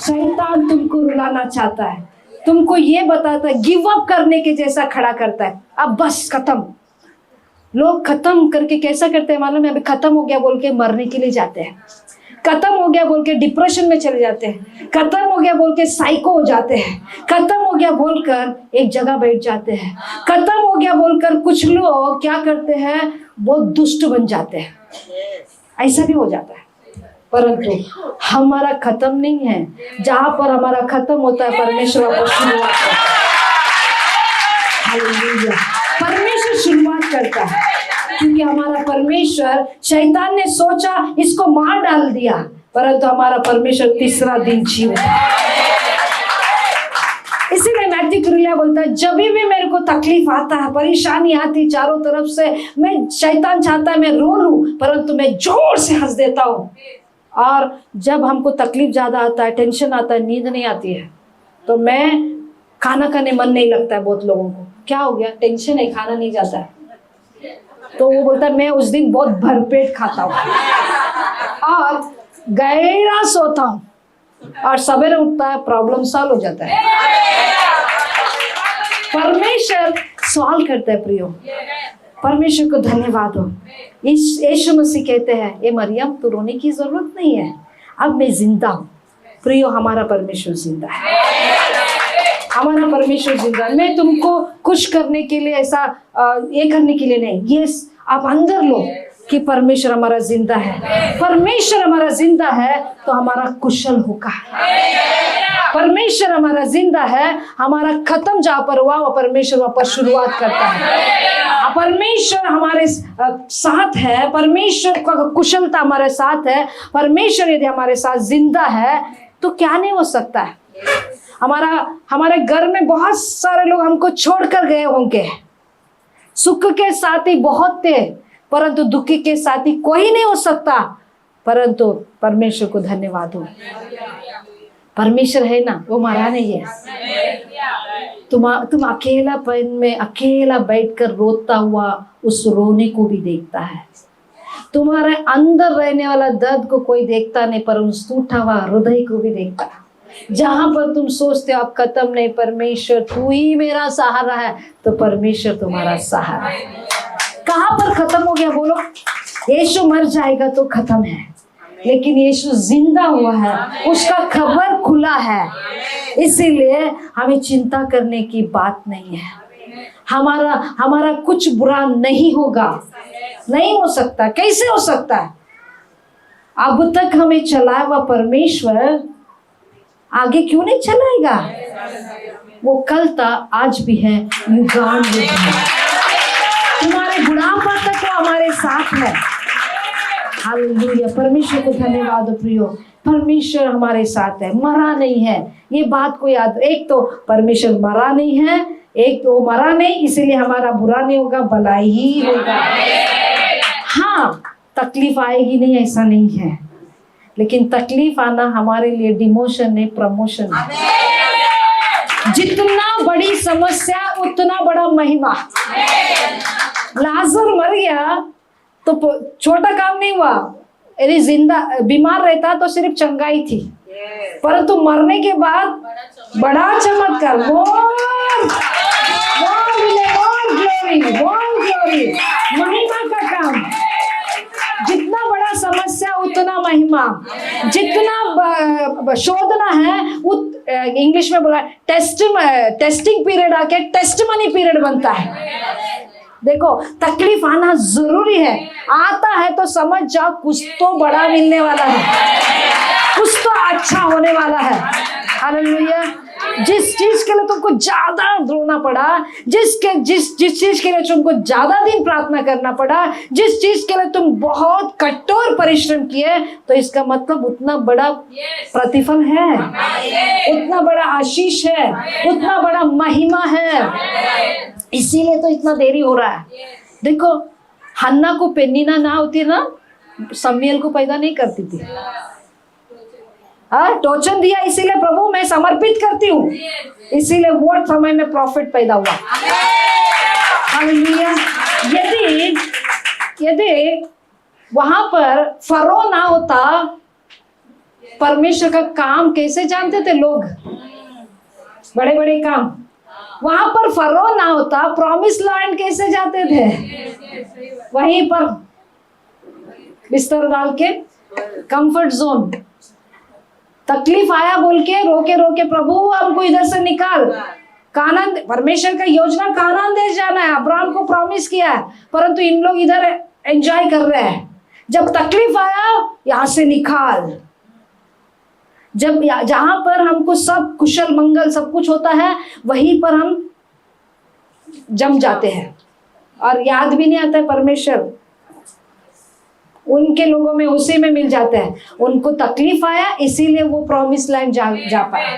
C: शैतान तुमको रुलाना चाहता है, तुमको ये बताता है, गिव अप करने के जैसा खड़ा करता है, अब बस खत्म। लोग खत्म करके कैसा करते हैं मालूम है? अभी खत्म हो गया बोल के मरने के लिए जाते हैं, खत्म हो गया बोल के डिप्रेशन में चले जाते हैं, खत्म हो गया बोल के साइको हो जाते हैं, खत्म हो गया बोलकर एक जगह बैठ जाते हैं, खत्म हो गया बोलकर कुछ लोग क्या करते हैं, वो दुष्ट बन जाते हैं। ऐसा भी हो जाता है, परंतु हमारा खत्म नहीं है। जहां पर हमारा खत्म होता है, परमेश्वर आपको शुरुआत करता है। हालेलुया। परमेश्वर शुरुआत करता है, क्योंकि हमारा परमेश्वर, शैतान ने सोचा इसको मार डाल दिया, परंतु हमारा परमेश्वर तीसरा दिन जी उठा। इसीलिए मैथ्यू कुरिलिया बोलता है, जब भी मेरे को तकलीफ आता है, परेशानी आती चारों तरफ से, मैं शैतान चाहता है मैं रो लूं, परंतु मैं जोर से हंस देता हूँ। और जब हमको तकलीफ ज्यादा आता है, टेंशन आता है, नींद नहीं आती है, तो मैं खाना खाने मन नहीं लगता है। बहुत लोगों को क्या हो गया, टेंशन है, खाना नहीं जाता है। तो वो बोलता है मैं उस दिन बहुत भरपेट खाता हूँ और गहरा सोता हूँ, और सवेरे उठता है प्रॉब्लम सॉल्व हो जाता है। परमेश्वर सवाल करता है, प्रियो परमेश्वर को धन्यवाद हो। यीशु मसीह कहते हैं, ये मरियम तू रोने की जरूरत नहीं है, अब मैं जिंदा हूँ। प्रियो हमारा परमेश्वर जिंदा है, हमारा परमेश्वर जिंदा है। मैं तुमको खुश करने के लिए ऐसा ये करने के लिए नहीं, ये आप अंदर लो कि परमेश्वर हमारा जिंदा है। परमेश्वर हमारा जिंदा है तो हमारा कुशल होगा। परमेश्वर हमारा जिंदा है, हमारा खत्म जहाँ पर हुआ वो परमेश्वर वापस शुरुआत करता है। परमेश्वर हमारे साथ है, परमेश्वर का कुशलता हमारे साथ है। परमेश्वर यदि हमारे साथ जिंदा है तो क्या नहीं हो सकता है। हमारे घर में बहुत सारे लोग हमको छोड़कर गए होंगे, सुख के साथी बहुत थे, परंतु दुखी के साथी कोई नहीं हो सकता। परंतु परमेश्वर को धन्यवाद हो, परमेश्वर है ना, वो मरा नहीं है। तुम अकेलापन में अकेला बैठकर रोता हुआ उस रोने को भी देखता है। तुम्हारे अंदर रहने वाला दर्द को कोई देखता नहीं, पर उस टूटा हुआ हृदय को भी देखता है। जहां पर तुम सोचते हो आप खत्म नहीं, परमेश्वर तू ही मेरा सहारा है, तो परमेश्वर तुम्हारा सहारा है। कहां पर खत्म हो गया बोलो? यीशु मर जाएगा तो खत्म है, लेकिन यीशु जिंदा हुआ है, उसका खबर खुला है। इसीलिए हमें चिंता करने की बात नहीं है। हमारा कुछ बुरा नहीं होगा, नहीं हो सकता। कैसे हो सकता है? अब तक हमें चलाया हुआ परमेश्वर आगे क्यों नहीं चलाएगा? वो कल था, आज भी है, युगान युग है। तुम्हारे बुढ़ापा तक वो हमारे साथ है। हालेलुया, परमेश्वर को धन्यवाद हो प्रियो। परमेश्वर हमारे साथ है, मरा नहीं है। ये बात को याद, एक तो परमेश्वर मरा नहीं है, एक तो मरा नहीं, इसीलिए हमारा बुरा नहीं होगा, भलाई ही होगा। हाँ, तकलीफ आएगी नहीं ऐसा नहीं है, लेकिन तकलीफ आना हमारे लिए डिमोशन नहीं, प्रमोशन है। जितना बड़ी समस्या उतना बड़ा महिमा। लाजर मर गया तो छोटा काम नहीं हुआ, यदि जिंदा बीमार रहता तो सिर्फ चंगाई थी, परंतु मरने के बाद बड़ा चमत्कार। ग्लोरी, महिमा का काम। जितना बड़ा समस्या उतना महिमा, जितना शोधना है, इंग्लिश में बोला टेस्टिंग पीरियड आके टेस्टमनी पीरियड बनता है। देखो, तकलीफ आना जरूरी है, आता है तो समझ जाओ कुछ तो बड़ा मिलने वाला है, कुछ तो अच्छा होने वाला है। हालेलुया। जिस चीज के लिए तुमको ज्यादा रोना पड़ा, जिस चीज के लिए तुमको ज्यादा दिन प्रार्थना करना पड़ा, जिस चीज के लिए तुम बहुत कठोर परिश्रम किए, तो इसका मतलब उतना बड़ा प्रतिफल है, उतना बड़ा आशीष है, उतना बड़ा महिमा है। इसीलिए तो इतना देरी हो रहा है। देखो, हन्ना को पेनिना ना होती ना, शमूएल को पैदा नहीं करती थी। टोचन दिया, इसीलिए प्रभु मैं समर्पित करती हूँ, इसीलिए वो समय में प्रॉफिट पैदा हुआ। हालेलुया। यदि वहां पर फरो ना होता, परमेश्वर का काम कैसे जानते थे लोग? बड़े बड़े काम। वहां पर फरो ना होता, प्रॉमिस लैंड कैसे जाते थे? वहीं पर बिस्तर डाल के, कंफर्ट जोन। तकलीफ आया बोल के रोके रोके, प्रभु हमको इधर से निकाल। कानान, परमेश्वर का योजना कानान देश जाना है, अब्राहम को प्रॉमिस किया है, परंतु इन लोग इधर एंजॉय कर रहे हैं। जब तकलीफ आया, यहां से निकाल। जब जहां पर हमको सब कुशल मंगल सब कुछ होता है, वहीं पर हम जम जाते हैं और याद भी नहीं आता है परमेश्वर। उनके लोगों में उसी में मिल जाते हैं। उनको तकलीफ आया इसीलिए वो प्रॉमिस लैंड जा पाया।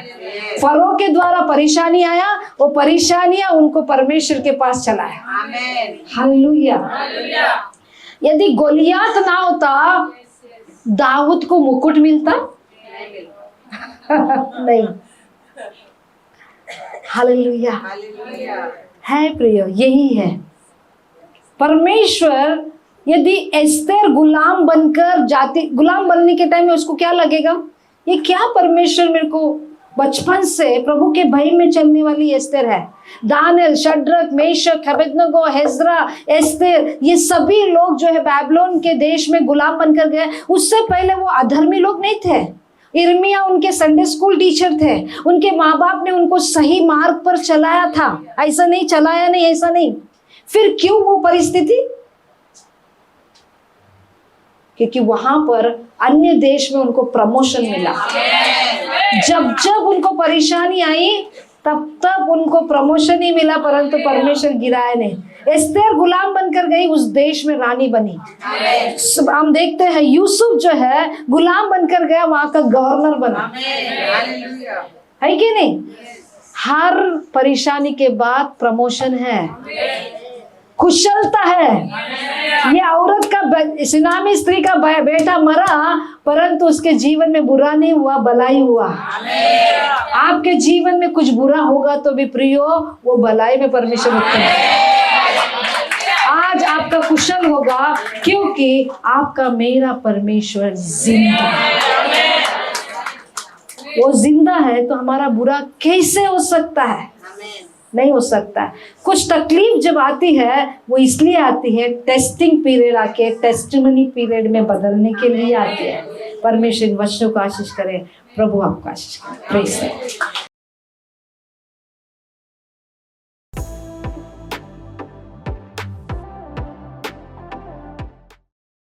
C: फरो के द्वारा परेशानी आया, वो परेशानियां उनको परमेश्वर के पास चलाया। हालेलुया। यदि गोलियात ना होता दाऊद को मुकुट मिलता? नहीं। हालेलुया। है प्रिय, यही है परमेश्वर। यदि एस्तेर गुलाम बनकर जाती, गुलाम बनने के टाइम में उसको क्या लगेगा, ये क्या परमेश्वर मेरे को बचपन से प्रभु के भय में चलने वाली एस्तेर है। दानियल, शड्रक, मेशक, अबेदनगो, हेजरा, एस्तेर, ये सभी लोग जो है बैबलोन के देश में गुलाम बनकर गए। उससे पहले वो अधर्मी लोग नहीं थे। इर्मिया उनके संडे स्कूल टीचर थे। उनके माँ बाप ने उनको सही मार्ग पर चलाया था, ऐसा नहीं चलाया नहीं, ऐसा नहीं। फिर क्यों वो परिस्थिति? क्योंकि वहां पर अन्य देश में उनको प्रमोशन मिला। जब जब उनको परेशानी आई तब तब उनको प्रमोशन ही मिला, परंतु परमेश्वर गिराया नहीं। एस्तेर गुलाम बनकर गई, उस देश में रानी बनी। हम देखते हैं यूसुफ जो है गुलाम बनकर गया, वहां का गवर्नर बना। है कि नहीं? हर परेशानी के बाद प्रमोशन है, कुशलता है। ये औरत का, सुनामी स्त्री का बेटा मरा, परंतु उसके जीवन में बुरा नहीं हुआ, भलाई हुआ। आपके जीवन में कुछ बुरा होगा तो भी प्रियो वो भलाई में परमेश्वर रखते हैं। आज आपका कुशल होगा क्योंकि आपका मेरा परमेश्वर जिंदा है। वो जिंदा है तो हमारा बुरा कैसे हो सकता है? नहीं हो सकता है। कुछ तकलीफ जब आती है वो इसलिए आती है, टेस्टिंग पीरियड आके टेस्टिमनी पीरियड में बदलने के लिए आती है। परमेश्वर वचनों को आशीष करे, प्रभु आपको आशीष करे। Praise the Lord.